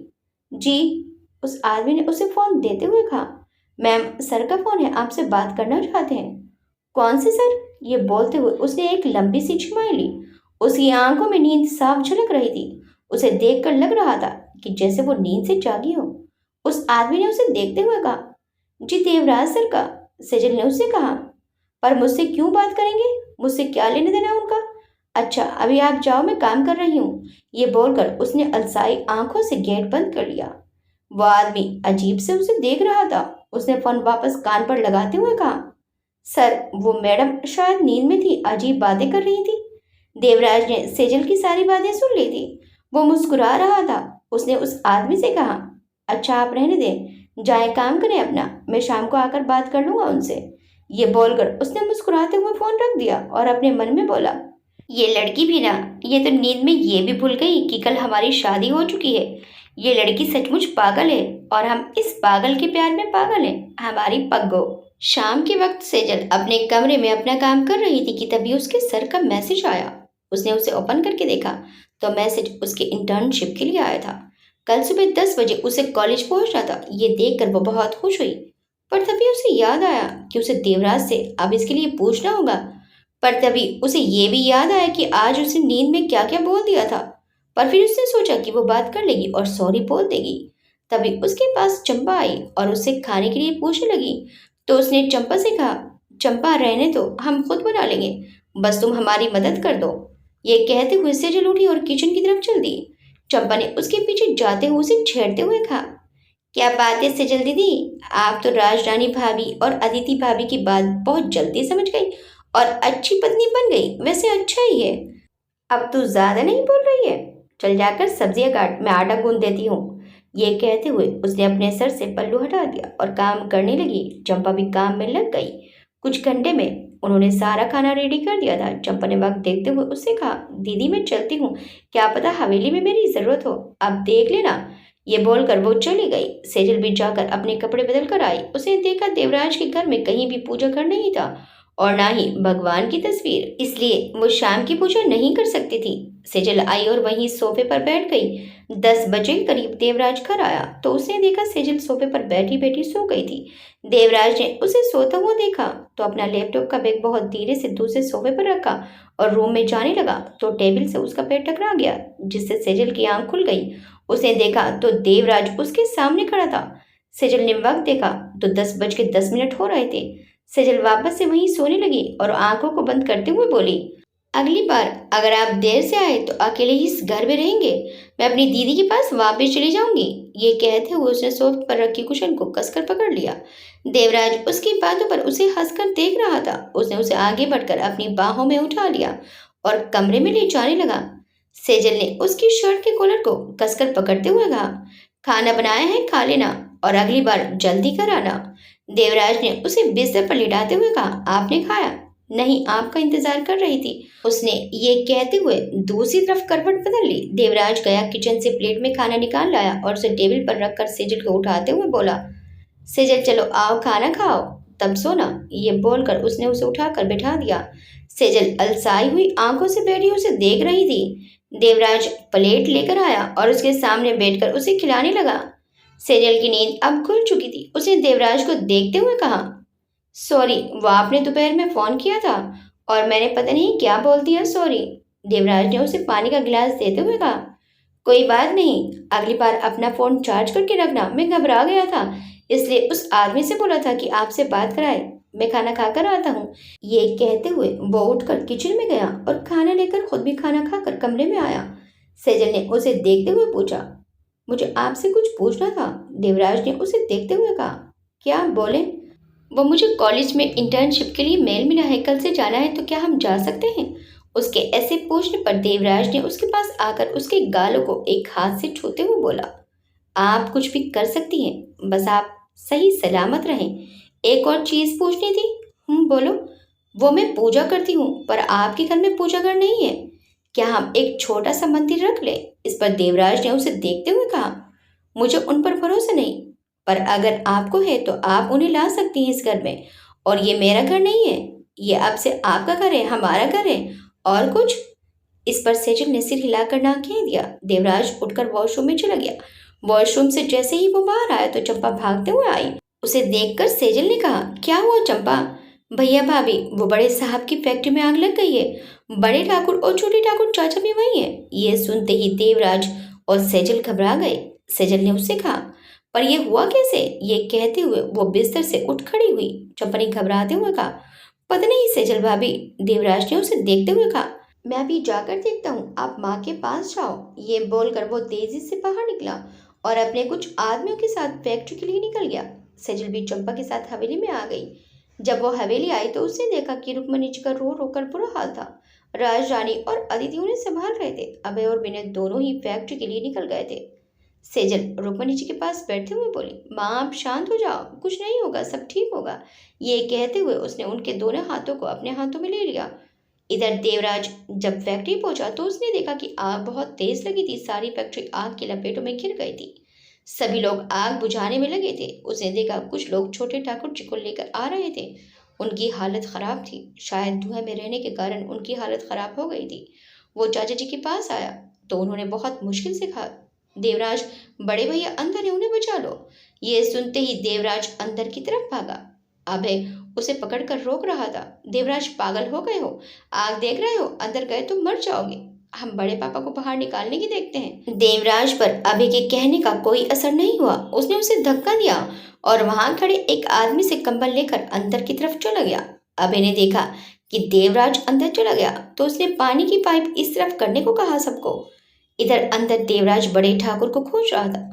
जी। उस आदमी ने उसे फोन देते हुए कहा, मैम सर का फोन है, आपसे बात करना चाहते हैं। कौन से सर? ये बोलते हुए उसने एक लंबी सी छिमाई ली। उसकी आंखों में नींद साफ झलक रही थी। उसे देखकर लग रहा था कि जैसे वो नींद से जागी हो। उस आदमी ने उसे देखते हुए कहा, जी देवराज सर का। सेजल ने उससे कहा, पर मुझसे क्यों बात करेंगे? मुझसे क्या लेने देना उनका? अच्छा अभी आप जाओ, मैं काम कर रही हूँ। ये बोलकर उसने अलसाई आंखों से गेट बंद कर लिया। वह आदमी अजीब से उसे देख रहा था। उसने फोन वापस कान पर लगाते हुए कहा, सर वो मैडम शायद नींद में थी, अजीब बातें कर रही थी। देवराज ने सेजल की सारी बातें सुन ली थी। वो मुस्कुरा रहा था। उसने उस आदमी से कहा, अच्छा आप रहने दें, जाए काम करें अपना, मैं शाम को आकर बात कर लूंगा उनसे। ये बोलकर उसने मुस्कुराते हुए फोन रख दिया और अपने मन में बोला, ये लड़की भी ना, ये तो नींद में ये भी भूल गई कि कल हमारी शादी हो चुकी है। ये लड़की सचमुच पागल है और हम इस पागल के प्यार में पागल हैं, हमारी पग्गो। शाम के वक्त सेजल अपने कमरे में अपना काम कर रही थी कि तभी उसके सर का मैसेज आया। उसने उसे ओपन करके देखा तो मैसेज उसके इंटर्नशिप के लिए आया था। कल सुबह 10 बजे उसे कॉलेज पहुंचना था। ये देखकर वो बहुत खुश हुई, पर तभी उसे याद आया कि उसे देवराज से अब इसके लिए पूछना होगा। पर तभी उसे ये भी याद आया कि आज उसे नींद में क्या क्या बोल दिया था। पर फिर उसने सोचा कि वो बात कर लेगी और सॉरी बोल देगी। तभी उसके पास चंपा आई और उससे खाने के लिए पूछने लगी। तो उसने चंपा से कहा, चंपा रहने दो, हम खुद बना लेंगे, बस तुम हमारी मदद कर दो। ये कहते हुए सेजल उठी और किचन की तरफ चल दी। चंपा ने उसके पीछे जाते हुए उसे छेड़ते हुए कहा, क्या बात है सेजल दीदी, आप तो राजरानी भाभी और अदिति भाभी की बात बहुत जल्दी समझ गई और अच्छी पत्नी बन गई। वैसे अच्छा ही है, अब तू ज्यादा नहीं बोल रही है। चल जाकर सब्जियां काट, मैं आटा गूंद देती हूँ। ये कहते हुए उसने अपने सर से पल्लू हटा दिया और काम करने लगी। चंपा भी काम में लग गई। कुछ घंटे में उन्होंने सारा खाना रेडी कर दिया था। चंपा ने वक्त देखते हुए उससे कहा, दीदी मैं चलती हूँ, क्या पता हवेली में मेरी जरूरत हो, अब देख लेना। ये बोलकर वो चली गई। सेजल भी जाकर अपने कपड़े बदल कर आई। उसने देखा देवराज के घर में कहीं भी पूजा घर नहीं था और ना ही भगवान की तस्वीर, इसलिए वो शाम की पूजा नहीं कर सकती थी। सेजल आई और वहीं सोफे पर बैठ गई। 10 बजे करीब देवराज घर आया तो उसने देखा सेजल सोफे पर बैठी बैठी सो गई थी। देवराज ने उसे सोता हुआ देखा तो अपना लैपटॉप का बैग बहुत धीरे से दूसरे सोफे पर रखा और रूम में जाने लगा तो टेबल से उसका पैर टकरा गया, जिससे सेजल की आंख खुल गई। उसने देखा तो देवराज उसके सामने खड़ा था। सेजल ने वक्त देखा तो 10 बज के 10 मिनट हो रहे थे। सेजल वापस से वहीं सोने लगी और आंखों को बंद करते हुए बोली, अगली बार अगर आप देर से आए तो अकेले ही इस घर में रहेंगे, मैं अपनी दीदी के पास वापस चली जाऊंगी। ये कहते हुए उसने सोफे पर रखी कुशन को कसकर पकड़ लिया। देवराज उसकी बातों पर उसे हंसकर देख रहा था। उसने उसे आगे बढ़कर अपनी बाहों में उठा लिया और कमरे में ले जाने लगा। सेजल ने उसकी शर्ट के कॉलर को कसकर पकड़ते हुए कहा, खाना बनाया है, खा लेना और अगली बार जल्दी कर आना। देवराज ने उसे बिस्तर पर लिटाते हुए कहा, आपने खाया? नहीं, आपका इंतजार कर रही थी। उसने ये कहते हुए दूसरी तरफ करवट बदल ली। देवराज गया किचन से प्लेट में खाना निकाल लाया और उसे टेबल पर रखकर सेजल को उठाते हुए बोला, सेजल चलो आओ खाना खाओ, तब सोना। ये बोलकर उसने उसे उठाकर बैठा दिया। सेजल अलसाई हुई आंखों से बैठी उसे देख रही थी। देवराज प्लेट लेकर आया और उसके सामने बैठकर उसे खिलाने लगा। सेजल की नींद अब खुल चुकी थी। उसने देवराज को देखते हुए कहा, सॉरी, वो आपने दोपहर में फोन किया था और मैंने पता नहीं क्या बोल दिया, सॉरी। देवराज ने उसे पानी का गिलास देते हुए कहा, कोई बात नहीं, अगली बार अपना फोन चार्ज करके रखना, मैं घबरा गया था इसलिए उस आदमी से बोला था कि आपसे बात कराए, मैं खाना खाकर आता हूँ। ये कहते हुए वो उठकर किचन में गया और खाना लेकर खुद भी खाना खाकर कमरे में आया। सेजल ने उसे देखते हुए पूछा, मुझे आपसे कुछ पूछना था। देवराज ने उसे देखते हुए कहा, क्या? बोले। वो मुझे कॉलेज में इंटर्नशिप के लिए मेल मिला है, कल से जाना है, तो क्या हम जा सकते हैं? उसके ऐसे पूछने पर देवराज ने उसके पास आकर उसके गालों को एक हाथ से छूते हुए बोला, आप कुछ भी कर सकती हैं, बस आप सही सलामत रहें। एक और चीज़ पूछनी थी। बोलो। वो मैं पूजा करती हूँ पर आपके घर में पूजा घर नहीं है। क्या हम एक छोटा सा मंदिर रख लें? इस पर देवराज ने उसे देखते हुए कहा, मुझे उन पर भरोसा नहीं, पर अगर आपको है तो आप उन्हें ला सकती हैं इस घर में। और ये मेरा घर नहीं है, ये अब से आपका घर है, हमारा घर है। और कुछ? इस पर सेजल ने सिर हिलाकर ना कह दिया। देवराज उठकर वॉशरूम में चला गया। वॉशरूम से जैसे ही वो बाहर आया तो चंपा भागते हुए आई। उसे देखकर सेजल ने कहा, क्या हुआ चंपा? भैया भाभी, वो बड़े साहब की फैक्ट्री में आग लग गई है। बड़े ठाकुर और छोटे ठाकुर चाचा भी वही है। ये सुनते ही देवराज और सेजल घबरा गए। सेजल ने उससे कहा, पर यह हुआ कैसे? ये कहते हुए वो बिस्तर से उठ खड़ी हुई। चंपा ने घबराते हुए कहा, पता नहीं सेजल भाभी। देवराज ने उसे देखते हुए कहा, मैं अभी जाकर देखता हूँ, आप माँ के पास जाओ। ये बोलकर वो तेजी से बाहर निकला और अपने कुछ आदमियों के साथ फैक्ट्री के लिए निकल गया। सेजल भी चंपा के साथ हवेली में आ गई। जब वो हवेली आई तो उसने देखा कि रुक्मणी जी का रो रो कर बुरा हाल था। राज रानी और अदिति उन्हें संभाल रहे थे। अभय और विनय दोनों ही फैक्ट्री के लिए निकल गए थे। सेजल रुक्मणी जी के पास बैठते हुए बोली, माँ आप शांत हो जाओ, कुछ नहीं होगा, सब ठीक होगा। ये कहते हुए उसने उनके दोनों हाथों को अपने हाथों में ले लिया। इधर देवराज जब फैक्ट्री पहुंचा तो उसने देखा कि आग बहुत तेज लगी थी। सारी फैक्ट्री आग की लपेटों में घिर गई थी। सभी लोग आग बुझाने में लगे थे। उसने देखा कुछ लोग छोटे ठाकुर जी को लेकर आ रहे थे। उनकी हालत खराब थी। शायद धुएं में रहने के कारण उनकी हालत खराब हो गई थी। वो चाचा जी के पास आया तो उन्होंने बहुत मुश्किल से कहा, देवराज, बड़े भैया अंदर है, उन्हें बचा लो। ये सुनते ही देवराज अंदर की तरफ भागा। अभय उसे पकड़कर रोक रहा था। देवराज, पागल हो गए हो? आग देख रहे हो? अंदर गए तो मर जाओगे। हम बड़े पापा को बाहर निकालने की देखते हैं। देवराज पर अभय के कहने का कोई असर नहीं हुआ। उसने उसे धक्का दिया और वहां खड़े एक आदमी से कंबल लेकर अंदर की तरफ चला गया। अभय ने देखा कि देवराज अंदर चला गया तो उसने पानी की पाइप इस तरफ करने को कहा सबको। इधर अंदर देवराज बड़े ठाकुर को खोज रहा था।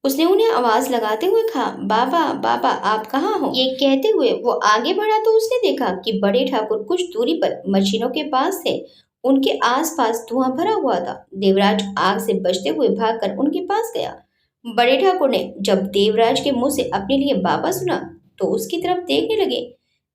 उसने उन्हें आवाज लगाते हुए कहा, बाबा बाबा आप कहाँ हो? ये कहते हुए वो आगे बढ़ा तो उसने देखा कि बड़े ठाकुर कुछ दूरी पर मशीनों के पास थे। उनके आसपास धुआं भरा हुआ था। देवराज आग से बचते हुए भागकर उनके पास गया। बड़े ठाकुर ने जब देवराज के मुंह से अपने लिए बाबा सुना तो उसकी तरफ देखने लगे।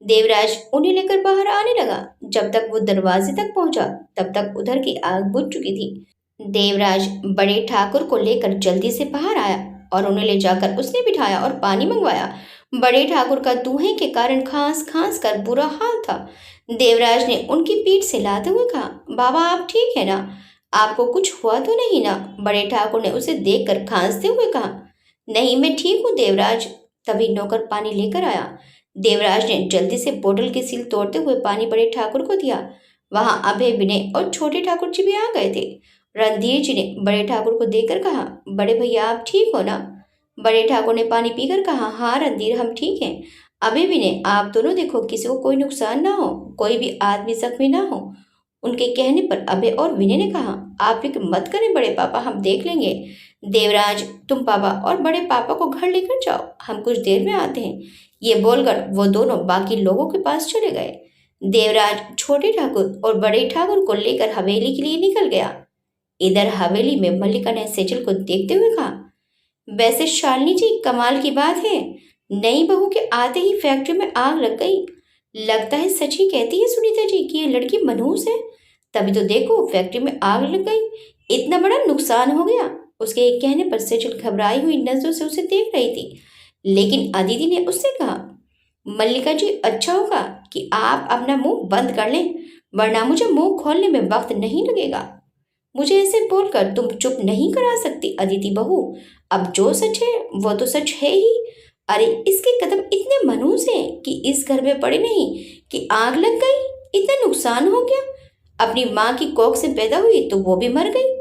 देवराज उन्हें लेकर बाहर आने लगा। जब तक वो दरवाजे तक पहुंचा तब तक उधर की आग बुझ चुकी थी। देवराज बड़े ठाकुर को लेकर जल्दी से बाहर आया और उन्हें ले जाकर उसने बिठाया और पानी मंगवाया। बड़े ठाकुर का धुएं के कारण खांस खांस कर बुरा हाल था। देवराज ने उनकी पीठ से लाते हुए कहा, बाबा आप ठीक है ना? आपको कुछ हुआ तो नहीं ना? बड़े ठाकुर ने उसे देखकर खांसते हुए कहा, नहीं मैं ठीक हूँ देवराज। तभी नौकर पानी लेकर आया। देवराज ने जल्दी से बोतल की सील तोड़ते हुए पानी बड़े ठाकुर को दिया। वहां अभय, विनय और छोटे ठाकुर जी भी आ गए थे। रणधीर जी ने बड़े ठाकुर को देखकर कहा, बड़े भैया आप ठीक हो ना? बड़े ठाकुर ने पानी पीकर कहा, हाँ रणधीर हम ठीक हैं। अभी भी ने आप दोनों देखो किसी को कोई नुकसान ना हो, कोई भी आदमी जख्मी ना हो। उनके कहने पर अभय और विनय ने कहा, आप फिक्र मत करें बड़े पापा, हम देख लेंगे। देवराज तुम पापा और बड़े पापा को घर लेकर जाओ, हम कुछ देर में आते हैं। ये बोलकर वो दोनों बाकी लोगों के पास चले गए। देवराज छोटे ठाकुर और बड़े ठाकुर को लेकर हवेली के लिए निकल गया। इधर हवेली में मल्लिका ने सेजल को देखते हुए कहा, वैसे शालिनी जी कमाल की बात है, नई बहू के आते ही फैक्ट्री में आग लग गई। लगता है सच ही कहती है सुनीता जी कि ये लड़की मनहूस है, तभी तो देखो फैक्ट्री में आग लग गई, इतना बड़ा नुकसान हो गया। उसके एक कहने पर सेजल घबराई हुई नजरों से उसे देख रही थी। लेकिन अदिति ने उससे कहा, मल्लिका जी अच्छा होगा कि आप अपना मुंह बंद कर लें, वरना मुझे मुंह खोलने में वक्त नहीं लगेगा। मुझे ऐसे बोलकर तुम चुप नहीं करा सकती अदिति बहू। अब जो सच है वो तो सच है ही। अरे इसके कदम इतने मनहूस हैं कि इस घर में पड़े नहीं कि आग लग गई, इतना नुकसान हो गया। अपनी माँ की कोख से पैदा हुई तो वो भी मर गई।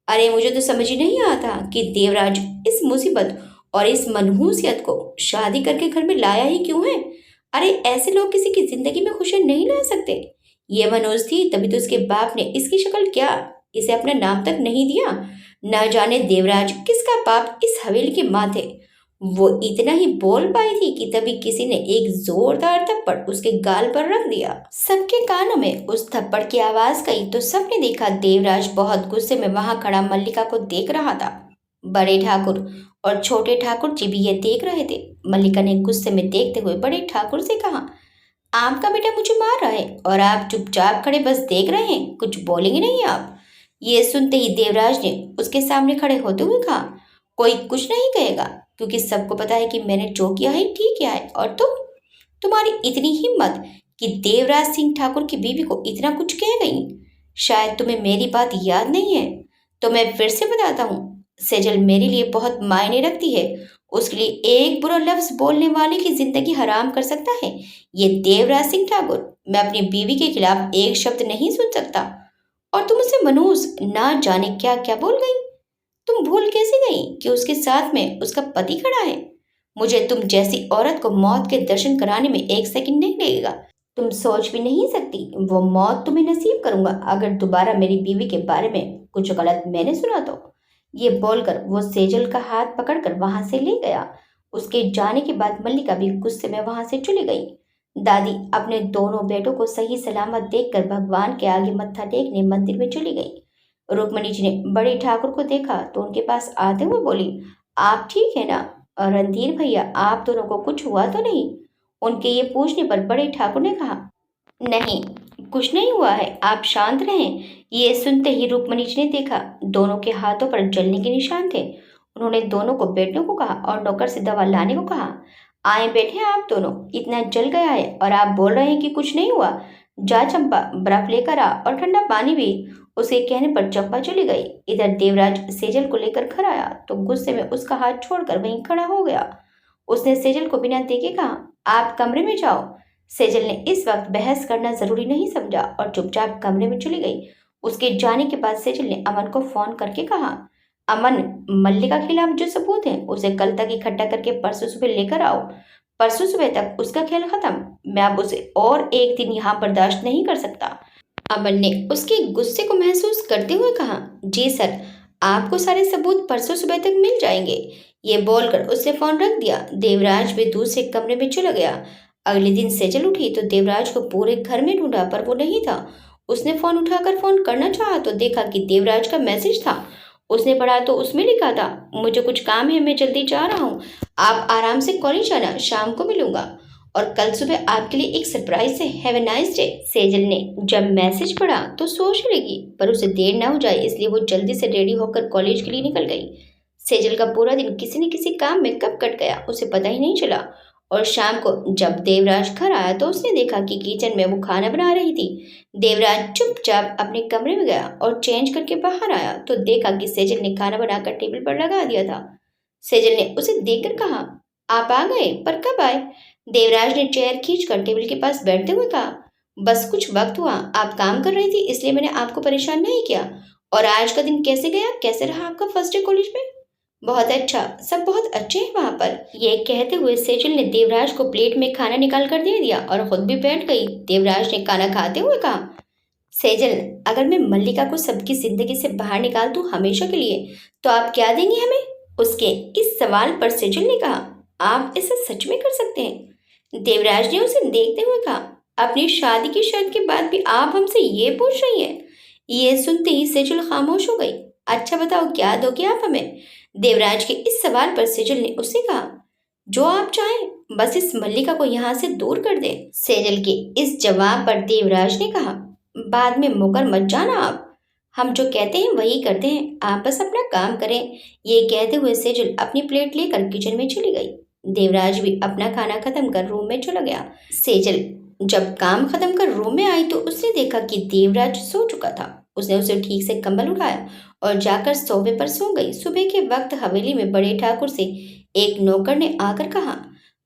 अरे मुझे तो समझ ही नहीं आता कि देवराज इस मुसीबत और इस मनहूसियत को शादी करके घर में लाया ही क्यों है। अरे ऐसे लोग किसी की जिंदगी में खुशियां नहीं ला सकते। ये मनोज थी तभी तो इसके बाप ने इसकी शक्ल क्या, इसे अपना नाम तक नहीं दिया। न जाने देवराज किसका पाप इस हवेली के माथे। वो इतना ही बोल पाई थी कि तभी किसी ने एक जोरदार थप्पड़ उसके गाल पर रख दिया। सबके कानों में उस थप्पड़ की आवाज गई तो सबने देखा देवराज बहुत गुस्से में वहां खड़ा मल्लिका को देख रहा था। बड़े ठाकुर और छोटे ठाकुर जी भी ये देख रहे थे। मल्लिका ने गुस्से में देखते हुए बड़े ठाकुर से कहा, आपका बेटा मुझे मार रहा है और आप चुपचाप खड़े बस देख रहे हैं, कुछ बोलेंगे नहीं आप? ये सुनते ही देवराज ने उसके सामने खड़े होते हुए कहा, कोई कुछ नहीं कहेगा, क्योंकि सबको पता है कि मैंने जो किया है ठीक किया है। और तुम्हारी इतनी हिम्मत कि देवराज सिंह ठाकुर की बीवी को इतना कुछ कह गई। शायद तुम्हें मेरी बात याद नहीं है, तो मैं फिर से बताता हूँ। सेजल मेरे लिए बहुत मायने रखती है। उसके लिए एक बुरा लफ्ज बोलने वाले की जिंदगी हराम कर सकता है ये देवराज सिंह ठाकुर। मैं अपनी बीवी के खिलाफ एक शब्द नहीं सुन सकता। और तुम उसे मनूस ना जाने क्या क्या बोल गई। तुम भूल कैसे गई कि उसके साथ में उसका पति खड़ा है। मुझे तुम जैसी औरत को मौत के दर्शन कराने में एक सेकंड नहीं लगेगा। तुम सोच भी नहीं सकती वो मौत तुम्हें नसीब करूंगा अगर दोबारा मेरी बीवी के बारे में कुछ गलत मैंने सुना तो। ये बोलकर वो सेजल का हाथ पकड़कर वहां से ले गया। उसके जाने के बाद मल्लिका भी गुस्से में वहां से चली गई। दादी अपने दोनों बेटों को सही सलामत देखकर भगवान के आगे मत्था टेकने मंदिर में चली गई। रुक्मणी जी ने बड़े ठाकुर को देखा तो उनके पास आते हुए बोली, आप ठीक है ना? और रणधीर भैया, आप दोनों को कुछ हुआ तो नहीं? उनके ये पूछने पर बड़े ठाकुर ने कहा, नहीं, कुछ नहीं हुआ है, आप शांत रहें। ये सुनते ही रुक्मणी जी ने देखा दोनों के हाथों पर जलने के निशान थे। उन्होंने दोनों को बैठने को कहा और नौकर से दवा लाने को कहा। आए बैठे आप दोनों, इतना जल गया है और आप बोल रहे हैं कि कुछ नहीं हुआ। जा चंपा, बर्फ लेकर आ और ठंडा पानी भी। उसके कहने पर चंपा चली गई। इधर देवराज सेजल को लेकर घर आया तो गुस्से में उसका हाथ छोड़कर वहीं खड़ा हो गया। उसने सेजल को बिना देखे कहा, आप कमरे में जाओ। सेजल ने इस वक्त बहस करना जरूरी नहीं समझा और चुपचाप कमरे में चली गई। उसके जाने के बाद सेजल ने अमन को फोन करके कहा, अमन, मल्लिका के खिलाफ जो सबूत है उसे कल तक इकट्ठा करके परसों सुबह लेकर आओ। परसों सुबह तक उसका खेल खत्म। मैं अब उसे और एक दिन यहाँ बर्दाश्त नहीं कर सकता। अमन ने उसके गुस्से को महसूस करते हुए कहा, जी सर, आपको सारे सबूत परसों सुबह तक मिल जाएंगे। ये बोलकर उसने फोन रख दिया। देवराज भी दूसरे कमरे में चला गया। अगले दिन सेजल उठी तो देवराज को पूरे घर में ढूंढा पर वो नहीं था। उसने फोन उठाकर फोन करना चाहा तो देखा कि देवराज का मैसेज था। उसने पढ़ा तो उसमें लिखा था, मुझे कुछ काम है, मैं जल्दी जा रहा हूँ। आप आराम से कॉलेज आना, शाम को मिलूंगा और कल सुबह आपके लिए एक सरप्राइज है। Have a nice day. Sejal ने जब मैसेज पढ़ा तो सोच लगी पर उसे देर ना हो जाए इसलिए वो जल्दी से रेडी होकर कॉलेज के लिए निकल गई। सेजल का पूरा दिन किसी न किसी काम में कब कट गया उसे पता ही नहीं चला। और शाम को जब देवराज घर आया तो उसने देखा कि किचन में वो खाना बना रही थी। देवराज चुपचाप अपने कमरे में गया और चेंज करके बाहर आया तो देखा कि सेजल ने खाना बनाकर टेबल पर लगा दिया था। सेजल ने उसे देखकर कहा, आप आ गए, पर कब आए? देवराज ने चेयर खींचकर टेबल के पास बैठते हुए कहा, बस कुछ वक्त हुआ, आप काम कर रही थी इसलिए मैंने आपको परेशान नहीं किया। और आज का दिन कैसे गया, कैसे रहा आपका फर्स्ट डे कॉलेज में? बहुत अच्छा, सब बहुत अच्छे हैं वहां पर। ये कहते हुए सेजल ने देवराज को प्लेट में खाना निकाल कर दे दिया और खुद भी बैठ गई। देवराज ने खाना खाते हुए कहा, सेजल, अगर मैं मल्लिका को सबकी जिंदगी से बाहर निकाल दूं हमेशा के लिए तो आप क्या देंगी हमें? उसके इस सवाल पर सेजल ने कहा, आप ऐसा सच में कर सकते हैं? देवराज ने उसे देखते हुए कहा, अपनी शादी की शर्त के बाद भी आप हमसे ये पूछ रही हैं? ये सुनते ही सेजल खामोश हो गई। अच्छा बताओ, क्या दोगे आप हमें? देवराज के इस सवाल पर सेजल ने उससे कहा, जो आप चाहें, बस इस मल्लिका को यहाँ से दूर कर दे। सेजल के इस जवाब पर देवराज ने कहा, बाद में मुकर मत जाना आप। हम जो कहते हैं वही करते हैं, आप बस अपना काम करें। ये कहते हुए सेजल अपनी प्लेट लेकर किचन में चली गई। देवराज भी अपना खाना खत्म कर रूम में चला गया। सेजल जब काम खत्म कर रूम में आई तो उसने देखा कि देवराज सो चुका था। उसने उसे ठीक से कंबल उठाया और जाकर सोफे पर सो गई। सुबह के वक्त हवेली में बड़े ठाकुर से एक नौकर ने आकर कहा,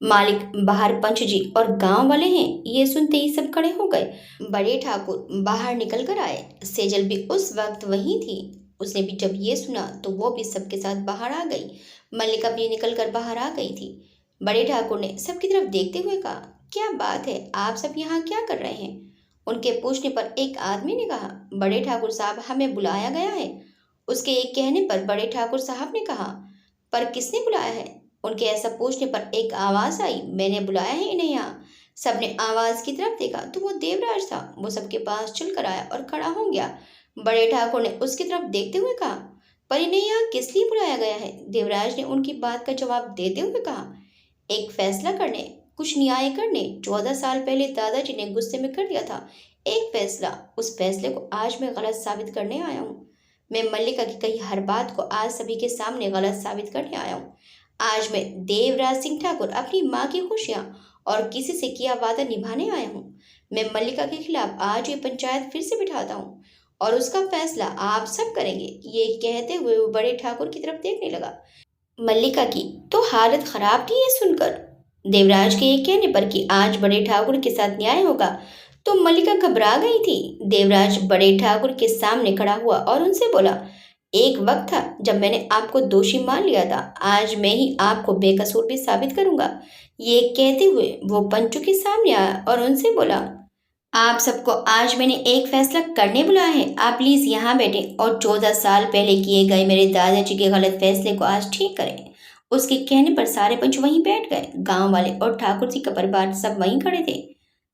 मालिक बाहर पंच जी और गांव वाले हैं। ये सुनते ही सब खड़े हो गए। बड़े ठाकुर बाहर निकल कर आए। सेजल भी उस वक्त वहीं थी। उसने भी जब ये सुना तो वो भी सबके साथ बाहर आ गई। मल्लिका भी निकल कर बाहर आ गई थी। बड़े ठाकुर ने सबकी तरफ देखते हुए कहा, क्या बात है, आप सब यहाँ क्या कर रहे हैं? उनके पूछने पर एक आदमी ने कहा, बड़े ठाकुर साहब, हमें बुलाया गया है। उसके एक कहने पर बड़े ठाकुर साहब ने कहा, पर किसने बुलाया है? उनके ऐसा पूछने पर एक आवाज आई, मैंने बुलाया है इन्हें यहाँ। सबने आवाज की तरफ देखा तो वो देवराज था। वो सबके पास चल कर आया और खड़ा हो गया। बड़े ठाकुर ने उसकी तरफ देखते हुए कहा, पर इन्हें यहाँ किस लिए बुलाया गया है? देवराज ने उनकी बात का जवाब देते हुए कहा, एक फैसला करने, कुछ न्याय करने। 14 साल पहले दादाजी ने गुस्से में कर दिया था एक फैसला। उस फैसले को आज मैं गलत साबित करने आया हूँ। मैं मल्लिका की कही हर बात को आज सभी के सामने गलत साबित करने आया हूँ। आज मैं देवराज सिंह ठाकुर अपनी माँ की खुशियाँ और किसी से किया वादा निभाने आया हूँ। मैं मल्लिका के खिलाफ आज ये पंचायत फिर से बिठाता हूँ और उसका फैसला आप सब करेंगे। ये कहते हुए वो बड़े ठाकुर की तरफ देखने लगा। मल्लिका की तो हालत खराब थी ये सुनकर। देवराज के ये कहने पर कि आज बड़े ठाकुर के साथ न्याय होगा तो मल्लिका घबरा गई थी। देवराज बड़े ठाकुर के सामने खड़ा हुआ और उनसे बोला, एक वक्त था जब मैंने आपको दोषी मान लिया था, आज मैं ही आपको बेकसूर भी साबित करूंगा। ये कहते हुए वो पंचू के सामने आया और उनसे बोला, आप सबको आज मैंने एक फैसला करने बुलाया है। आप प्लीज यहाँ बैठे और 14 साल पहले किए गए मेरे दादाजी के गलत फैसले को आज ठीक करें। उसके कहने पर सारे पंच वहीं बैठ गए। गांव वाले और ठाकुर जी का परिवार सब वहीं खड़े थे।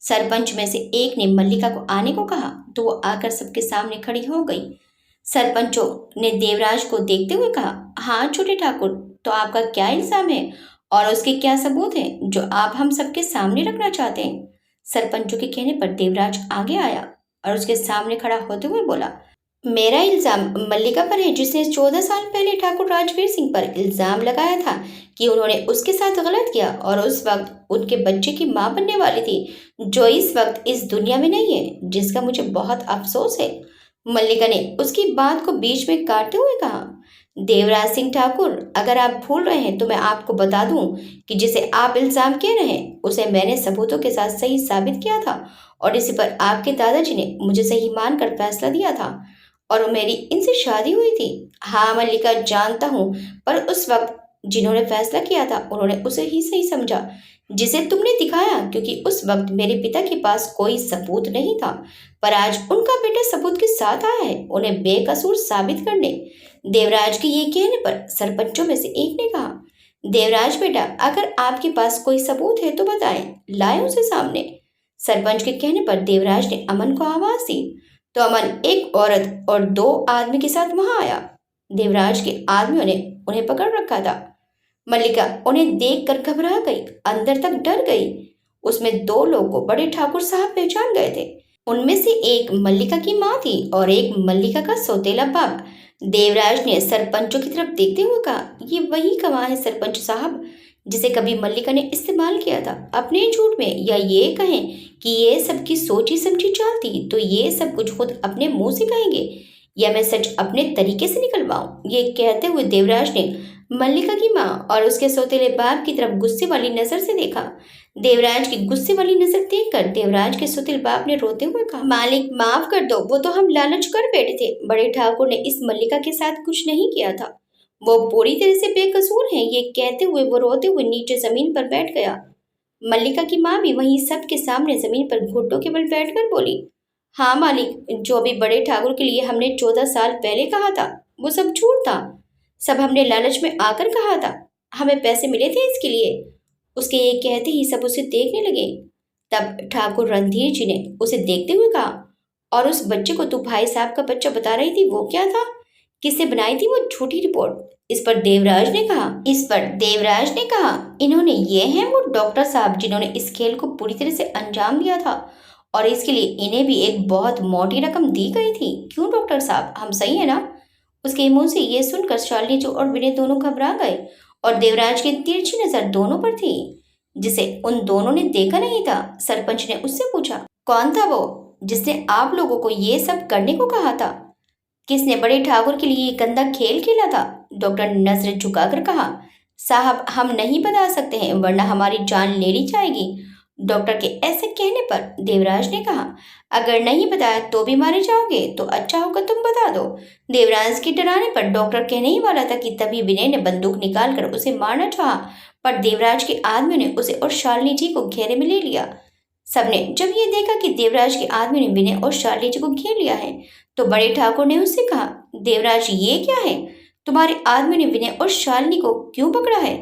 सरपंच में से एक ने मल्लिका को आने को कहा तो वो आकर सबके सामने खड़ी हो गई। सरपंचों ने देवराज को देखते हुए कहा, हाँ छोटे ठाकुर, तो आपका क्या इल्जाम है और उसके क्या सबूत हैं जो आप हम सबके सामने रखना चाहते हैं। सरपंचों के कहने पर देवराज आगे आया और उसके सामने खड़ा होते हुए बोला, मेरा इल्जाम मल्लिका पर है जिसने 14 साल पहले ठाकुर राजवीर सिंह पर इल्जाम लगाया था कि उन्होंने उसके साथ गलत किया और उस वक्त उनके बच्चे की मां बनने वाली थी, जो इस वक्त इस दुनिया में नहीं है, जिसका मुझे बहुत अफसोस है। मल्लिका ने उसकी बात को बीच में काटते हुए कहा, देवराज सिंह ठाकुर, अगर आप भूल रहे हैं तो मैं आपको बता दूं कि जिसे आप इल्जाम कह रहे हैं उसे मैंने सबूतों के साथ सही साबित किया था और इसी पर आपके दादाजी ने मुझे सही मानकर फैसला दिया था और मेरी इनसे शादी हुई थी। हाँ मल्लिका, जानता हूँ, पर उस वक्त जिन्होंने फैसला किया था उन्होंने उसे ही सही समझा जिसे तुमने दिखाया, क्योंकि उस वक्त मेरे पिता के पास कोई सबूत नहीं था, पर आज उनका बेटा सबूत के साथ आया है उन्हें बेकसूर साबित करने। देवराज के ये कहने पर सरपंचों में से एक ने कहा, देवराज बेटा, अगर आपके पास कोई सबूत है तो बताएं, लाएं उसे सामने। सरपंच के कहने पर देवराज ने अमन को आवाज दी तो अमन एक औरत और 2 आदमी के साथ वहां आया। देवराज के आदमियों ने उन्हें पकड़ रखा था। मल्लिका उन्हें देखकर घबरा गई, अंदर तक डर गई। उसमें 2 लोगों को बड़े ठाकुर साहब पहचान गए थे। उनमें से एक मल्लिका की माँ थी और एक मल्लिका का सौतेला बाप। देवराज ने सरपंचों की तरफ देखते हुए कहा, ये वही गवाह है सरपंच साहब जिसे कभी मल्लिका ने इस्तेमाल किया था अपने झूठ में, या ये कहें कि ये सबकी सोची समझी चाल थी तो ये सब कुछ खुद अपने मुंह से कहेंगे या मैं सच अपने तरीके से निकलवाऊं। ये कहते हुए देवराज ने मल्लिका की माँ और उसके सौतेले बाप की तरफ गुस्से वाली नजर से देखा। देवराज की गुस्से वाली नजर देखकर देवराज के सौतेले बाप ने रोते हुए कहा, मालिक माफ कर दो, वो तो हम लालच कर बैठे थे। बड़े ठाकुर ने इस मल्लिका के साथ कुछ नहीं किया था, वो पूरी तरह से बेकसूर है। ये कहते हुए वो रोते हुए नीचे जमीन पर बैठ गया। मल्लिका की माँ भी वहीं सबके सामने जमीन पर घुटनों के बल बैठकर बोली, हाँ मालिक, जो भी बड़े ठाकुर के लिए हमने 14 साल पहले कहा था वो सब झूठ था। सब हमने लालच में आकर कहा था, हमें पैसे मिले थे इसके लिए। उसके ये कहते ही सब उसे देखने लगे। तब ठाकुर रणधीर जी ने उसे देखते हुए कहा, और उस बच्चे को तू भाई साहब का बच्चा बता रही थी, वो क्या था? किसने बनाई थी वो झूठी रिपोर्ट? इस पर देवराज ने कहा, इन्होंने ये हैं वो डॉक्टर साहब जिन्होंने इस खेल को पूरी तरह से अंजाम दिया था और इसके लिए इन्हें भी एक बहुत मोटी रकम दी गई थी। क्यों डॉक्टर साहब, हम सही है ना? उसके मुंह से ये सुनकर शालिनी जो और विनय दोनों घबरा गए और देवराज की तिरछी नजर दोनों पर थी जिसे उन दोनों ने देखा नहीं था। सरपंच ने उससे पूछा, कौन था वो जिसने आप लोगों को ये सब करने को कहा था? किसने बड़े ठाकुर के लिए ये गंदा खेल खेला था? डॉक्टर ने नजर झुकाकर कहा, साहब हम नहीं बता सकते हैं वरना हमारी जान ले ली जाएगी। डॉक्टर के ऐसे कहने पर देवराज ने कहा, अगर नहीं बताया तो भी मारे जाओगे तो अच्छा होगा तुम बता दो। देवराज के डराने पर डॉक्टर कहने ही वाला था कि तभी विनय ने बंदूक निकालकर उसे मारना चाहा, पर देवराज के आदमियों ने उसे और शालिनी जी को घेरे में ले लिया। सबने जब ये देखा कि देवराज के आदमी ने विनय और शालिनी जी को घेर लिया है तो बड़े ठाकुर ने उससे कहा, देवराज ये क्या है? तुम्हारे आदमी ने विनय और शालिनी को क्यों पकड़ा है?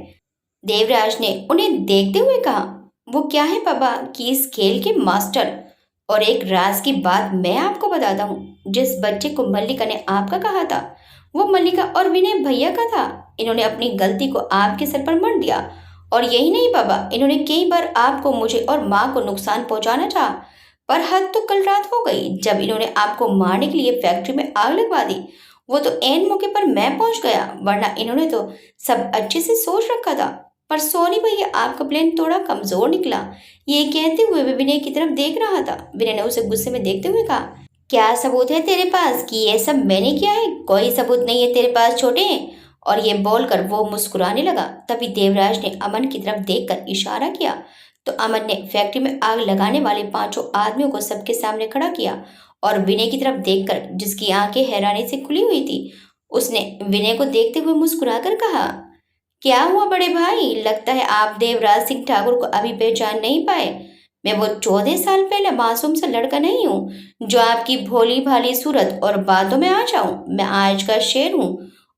देवराज ने उन्हें देखते हुए कहा, वो क्या है पापा कि इस खेल के मास्टर। और एक राज की बात मैं आपको बताता हूँ, जिस बच्चे को मल्लिका ने आपका कहा था वो मल्लिका और विनय भैया का था। इन्होंने अपनी गलती को आपके सर पर मढ़ दिया और यही नहीं पापा, इन्होंने कई बार आपको, मुझे और माँ को नुकसान पहुंचाना चाहा, पर हद तो कल रात हो गई जब इन्होंने आपको मारने के लिए फैक्ट्री में आग लगवा दी वो तो ऐन मौके पर मैं पहुंच गया, वरना इन्होंने तो सब अच्छे से सोच रखा था। पर सोनी भैया, आपका प्लान थोड़ा कमजोर निकला। ये कहते हुए वे विनय की तरफ देख रहा था। विनय ने उसे गुस्से में देखते हुए कहा, क्या सबूत है तेरे पास कि ये सब मैंने किया है? कोई सबूत नहीं है तेरे पास छोटे। और ये बोलकर वो मुस्कुराने लगा। तभी देवराज ने अमन की तरफ देखकर इशारा किया तो अमन ने फैक्ट्री में आग लगाने वाले पांचों आदमियों को सबके सामने खड़ा किया और विनय की तरफ देखकर, जिसकी आंखें हैरानी से खुली हुई थी, उसने विनय को देखते हुए मुस्कुराकर कहा, क्या हुआ बड़े भाई? लगता है आप देवराज सिंह ठाकुर को अभी पहचान नहीं पाए। मैं वो 14 साल पहले मासूम सा लड़का नहीं हूँ जो आपकी भोली भाली सूरत और बातों में आ जाऊं। मैं आज का शेर हूँ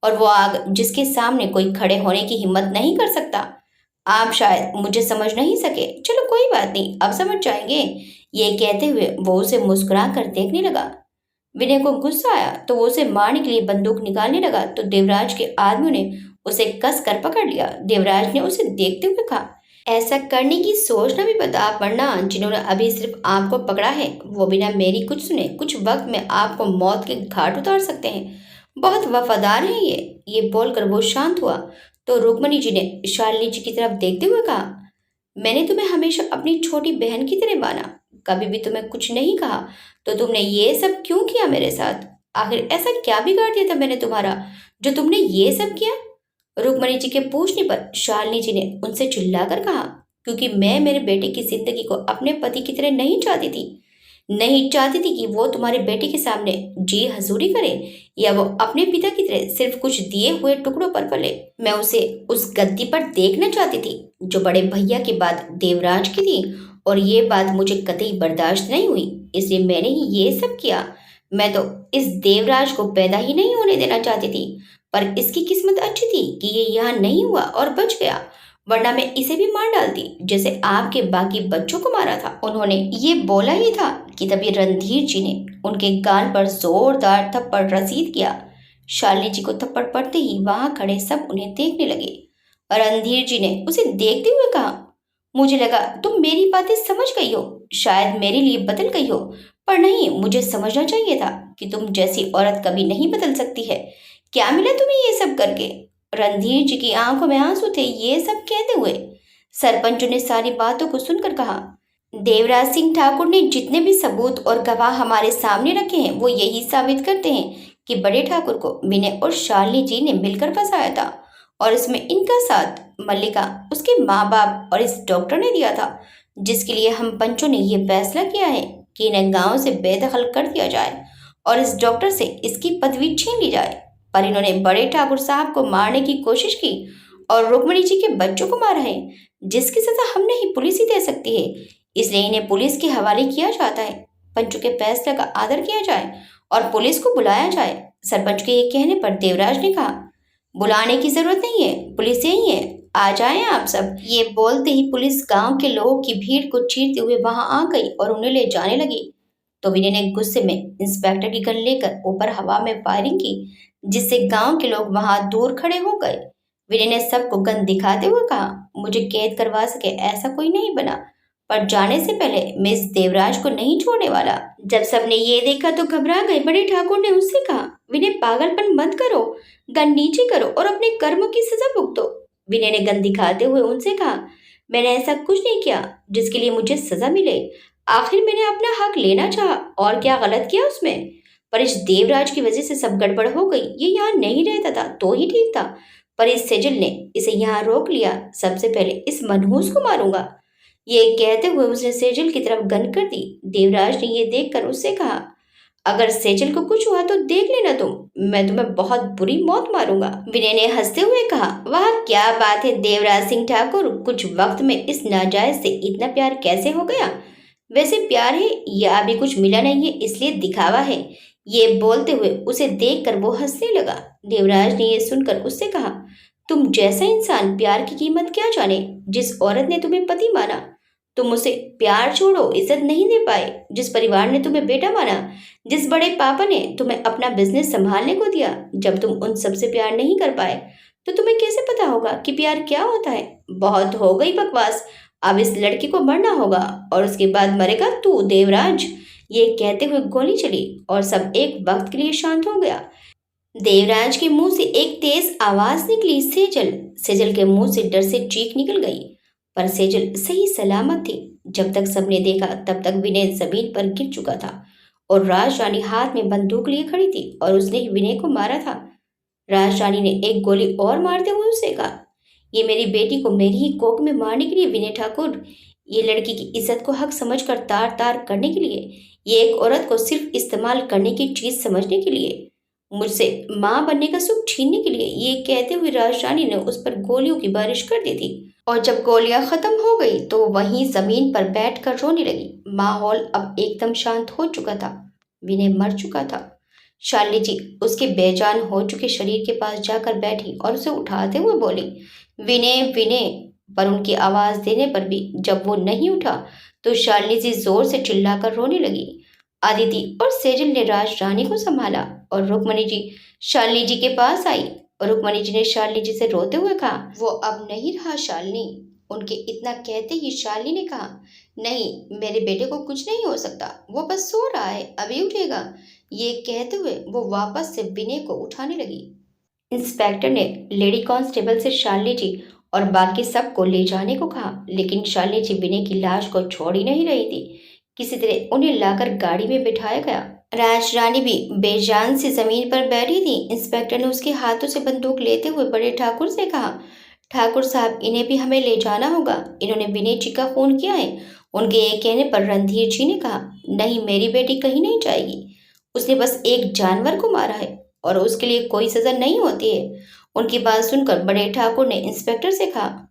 और वो आग जिसके सामने कोई खड़े होने की हिम्मत नहीं कर सकता। आप शायद मुझे समझ नहीं सके। चलो कोई बात नहीं, अब समझ जाएंगे। ये कहते हुए वो उसे मुस्कुरा कर देखने लगा। विनय को गुस्सा आया तो वो उसे मारने के लिए बंदूक निकालने लगा तो देवराज के आदमियों ने उसे कस कर पकड़ लिया। देवराज ने उसे देखते हुए कहा, ऐसा करने की सोचना भी बता, वरना जिन्होंने अभी सिर्फ आपको पकड़ा है वो बिना मेरी कुछ सुने कुछ वक्त में आपको मौत के घाट उतार सकते हैं। बहुत वफादार है ये बोलकर वो शांत हुआ तो रुक्मणी जी ने शालिनी जी की तरफ देखते हुए कहा, मैंने तुम्हें हमेशा अपनी छोटी बहन की तरह माना, कभी भी तुम्हें कुछ नहीं कहा, तो तुमने ये सब क्यों किया मेरे साथ? आखिर ऐसा क्या बिगाड़ दिया था मैंने तुम्हारा जो तुमने ये सब किया? रुक्मणी जी के पूछने पर शालिनी जी ने उनसे चिल्लाकर कहा, क्योंकि मैं मेरे बेटे की जिंदगी को अपने पति की तरह नहीं चाहती थी। नहीं चाहती थी कि वो तुम्हारे बेटे के सामने जी हजूरी करे या वो अपने पिता की तरह सिर्फ कुछ दिए हुए टुकड़ों पर पले। मैं उसे उस गद्दी पर देखना चाहती थी जो बड़े भैया के बाद देवराज की थी, और ये बात मुझे कतई बर्दाश्त नहीं हुई, इसलिए मैंने ही ये सब किया। मैं तो इस देवराज को पैदा ही नहीं होने देना चाहती थी, पर इसकी किस्मत अच्छी थी कि ये यहाँ नहीं हुआ और बच गया, वरना मैं इसे भी मार डालती जैसे आपके बाकी बच्चों को मारा था। उन्होंने ये बोला ही था कि तभी रणधीर जी ने उनके गाल पर जोरदार थप्पड़ रसीद किया। शालिनी जी को थप्पड़ पड़ते ही वहां खड़े सब उन्हें देखने लगे। रणधीर जी ने उसे देखते हुए कहा, मुझे लगा तुम मेरी बातें समझ गई हो, शायद मेरे लिए बदल गई हो, पर नहीं, मुझे समझना चाहिए था कि तुम जैसी औरत कभी नहीं बदल सकती है। क्या मिला तुम्हें ये सब करके? रणधीर जी की आंखों में आंसू थे ये सब कहते हुए। सरपंच ने सारी बातों को सुनकर कहा, देवराज सिंह ठाकुर ने जितने भी सबूत और गवाह हमारे सामने रखे हैं वो यही साबित करते हैं कि बड़े ठाकुर को विनय और शालिनी जी ने मिलकर फंसाया था, और इसमें इनका साथ मल्लिका, उसके माँ बाप और इस डॉक्टर ने दिया था, जिसके लिए हम पंचों ने ये फैसला किया है कि इन्हें गांव से बेदखल कर दिया जाए और इस डॉक्टर से इसकी पदवी छीन ली जाए। पर इन्होंने बड़े ठाकुर साहब को मारने की कोशिश की और रुक्मणी जी के बच्चों को मारा है, जिसकी सजा हम नहीं पुलिस ही दे सकती है, इसलिए इन्हें पुलिस के हवाले किया जाता है। पंचों के फैसले का आदर किया जाए और पुलिस को बुलाया जाए। सरपंच के ये कहने पर देवराज ने कहा, बुलाने की जरूरत नहीं है, पुलिस यही है, आ जाएं आप सब। ये बोलते ही पुलिस गांव के लोगों की भीड़ को चीरते हुए वहां आ गई और उन्हें ले जाने लगी। तो विनय ने गुस्से में इंस्पेक्टर की गन लेकर ऊपर हवा में फायरिंग की, जिससे गांव के लोग वहां दूर खड़े हो गए। विनय ने सबको गन दिखाते हुए कहा, मुझे कैद करवा सके ऐसा कोई नहीं बना, पर जाने से पहले मैं इस देवराज को नहीं छोड़ने वाला। जब सबने ये देखा तो घबरा गए। बड़े ठाकुर ने उससे कहा, विनय पागलपन मत करो, गन नीचे करो और अपने कर्मों की सजा भुगतो। विनय ने गन दिखाते हुए उनसे कहा, मैंने ऐसा कुछ नहीं किया जिसके लिए मुझे सजा मिले। आखिर मैंने अपना हक लेना चाहा, और क्या गलत किया उसमें? पर इस देवराज की वजह से सब गड़बड़ हो गई। ये यहाँ नहीं रहता था तो ही ठीक था, पर इस सेजल ने इसे यहाँ रोक लिया। सबसे पहले इस मनहूस को मारूंगा। ये कहते हुए उसने सेजल की तरफ गन कर दी। देवराज ने ये देखकर उससे कहा, अगर सेजल को कुछ हुआ तो देख लेना तुम, मैं तुम्हें बहुत बुरी मौत मारूंगा। विनय ने हंसते हुए कहा, वाह क्या बात है देवराज सिंह ठाकुर, कुछ वक्त में इस नाजायज से इतना प्यार कैसे हो गया? वैसे प्यार है या अभी कुछ मिला नहीं है इसलिए दिखावा है? ये बोलते हुए उसे देखकर वो हंसने लगा। देवराज ने ये सुनकर उससे कहा, तुम जैसा इंसान प्यार की कीमत क्या जाने? जिस औरत ने तुम्हें पति माना तुम उसे प्यार छोड़ो इज्जत नहीं दे पाए। जिस परिवार ने तुम्हें बेटा माना, जिस बड़े पापा ने तुम्हें अपना बिजनेस संभालने को दिया, जब तुम उन सबसे प्यार नहीं कर पाए तो तुम्हें कैसे पता होगा कि प्यार क्या होता है? बहुत हो गई बकवास, अब इस लड़की को मरना होगा और उसके बाद मरेगा तू देवराज। ये कहते हुए गोली चली और सब एक वक्त के लिए शांत हो गया। देवराज के मुंह से एक तेज आवाज निकली, सेजल। सेजल के मुंह से डर से चीख निकल गई। पर सेजल सही सलामत थी। जब तक सबने देखा तब तक विनय जमीन पर गिर चुका था और राज रानी हाथ में बंदूक लिए खड़ी थी और उसने ही विनय को मारा था। राज रानी ने एक गोली और मारते हुए उससे कहा, ये मेरी बेटी को मेरी ही कोख में मारने के लिए विनय ठाकुर, ये लड़की की इज्जत को हक समझकर तार तार करने के लिए, ये एक औरत को सिर्फ इस्तेमाल करने की चीज समझने के लिए, मुझसे माँ बनने का सुख छीनने के लिए, ये कहते हुए राज रानी ने उस पर गोलियों की बारिश कर दी थी। और जब गोलियां खत्म हो गई तो वहीं जमीन पर बैठकर रोने लगी। माहौल अब एकदम शांत हो चुका था। विनय मर चुका था। शालिनी जी उसके बेजान हो चुके शरीर के पास जाकर बैठी और उसे उठाते हुए बोली, विनय विनय। पर उनकी आवाज देने पर भी जब वो नहीं उठा तो शालिनी जी जोर से चिल्लाकर रोने लगी। अदिति और सेजल ने राज रानी को संभाला और रुक्मणी जी शालिनी जी के पास आई। और रुक्मणी जी ने शालिनी जी से रोते हुए कहा, वो अब नहीं रहा शालिनी। उनके इतना कहते ही शालिनी ने कहा, नहीं मेरे बेटे को कुछ नहीं हो सकता, वो बस सो रहा है, अभी उठेगा। ये कहते हुए वो वापस से विनय को उठाने लगी। इंस्पेक्टर ने लेडी कांस्टेबल से शालिनी जी और बाकी सबको ले जाने को कहा, लेकिन शालिनी जी विनय की लाश को छोड़ ही नहीं रही थी। किसी तरह उन्हें लाकर गाड़ी में बिठाया गया। राज रानी भी बेजान सी जमीन पर बैठी थी। इंस्पेक्टर ने उसके हाथों से बंदूक लेते हुए बड़े ठाकुर से कहा, ठाकुर साहब इन्हें भी हमें ले जाना होगा, इन्होंने विनय जी का खून किया है। उनके ये कहने पर रणधीर जी ने कहा, नहीं मेरी बेटी कहीं नहीं जाएगी, उसने बस एक जानवर को मारा है और उसके लिए कोई सजा नहीं होती है। उनकी बात सुनकर बड़े ठाकुर ने इंस्पेक्टर से कहा,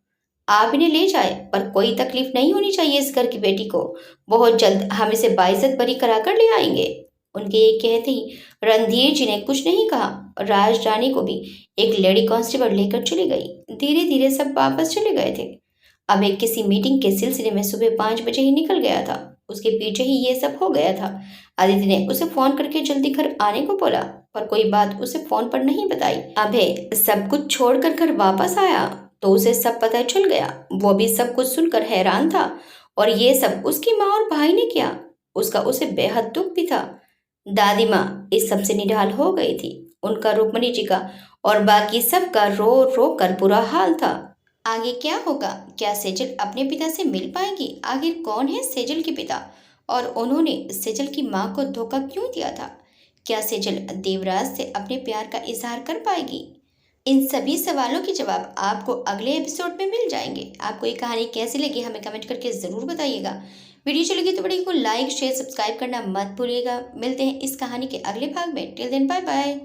आप इन्हें ले जाए, पर कोई तकलीफ नहीं होनी चाहिए इस घर की बेटी को। बहुत जल्द हम इसे बाइज्जत बरी कराकर ले आएंगे। उनके ये कहते ही रणधीर जी ने कुछ नहीं कहा और राज रानी को भी एक लेडी कांस्टेबल लेकर चली गई। धीरे धीरे सब वापस चले गए थे। अब एक किसी मीटिंग के सिलसिले में सुबह 5 बजे ही निकल गया था। उसके पीछे ही ये सब हो गया था। आदित्य ने उसे फोन करके जल्दी घर आने को बोला, पर कोई बात उसे फोन पर नहीं बताई। अभय सब कुछ छोड़कर घर वापस आया तो उसे सब पता चल गया। वो भी सब कुछ सुनकर हैरान था और ये सब उसकी माँ और भाई ने किया, उसका उसे बेहद दुख भी था। दादी माँ इस सब से निढाल हो गई थी। उनका, रुक्मणी जी का और बाकी सबका रो रो कर बुरा हाल था। आगे क्या होगा? क्या सेजल अपने पिता से मिल पाएगी? आखिर कौन है सेजल के पिता और उन्होंने सेजल की माँ को धोखा क्यों दिया था? क्या सेजल देवराज से अपने प्यार का इजहार कर पाएगी? इन सभी सवालों के जवाब आपको अगले एपिसोड में मिल जाएंगे। आपको ये कहानी कैसी लगी हमें कमेंट करके ज़रूर बताइएगा। वीडियो चली लगी तो वीडियो को लाइक शेयर सब्सक्राइब करना मत भूलिएगा। मिलते हैं इस कहानी के अगले भाग में। Till then bye bye.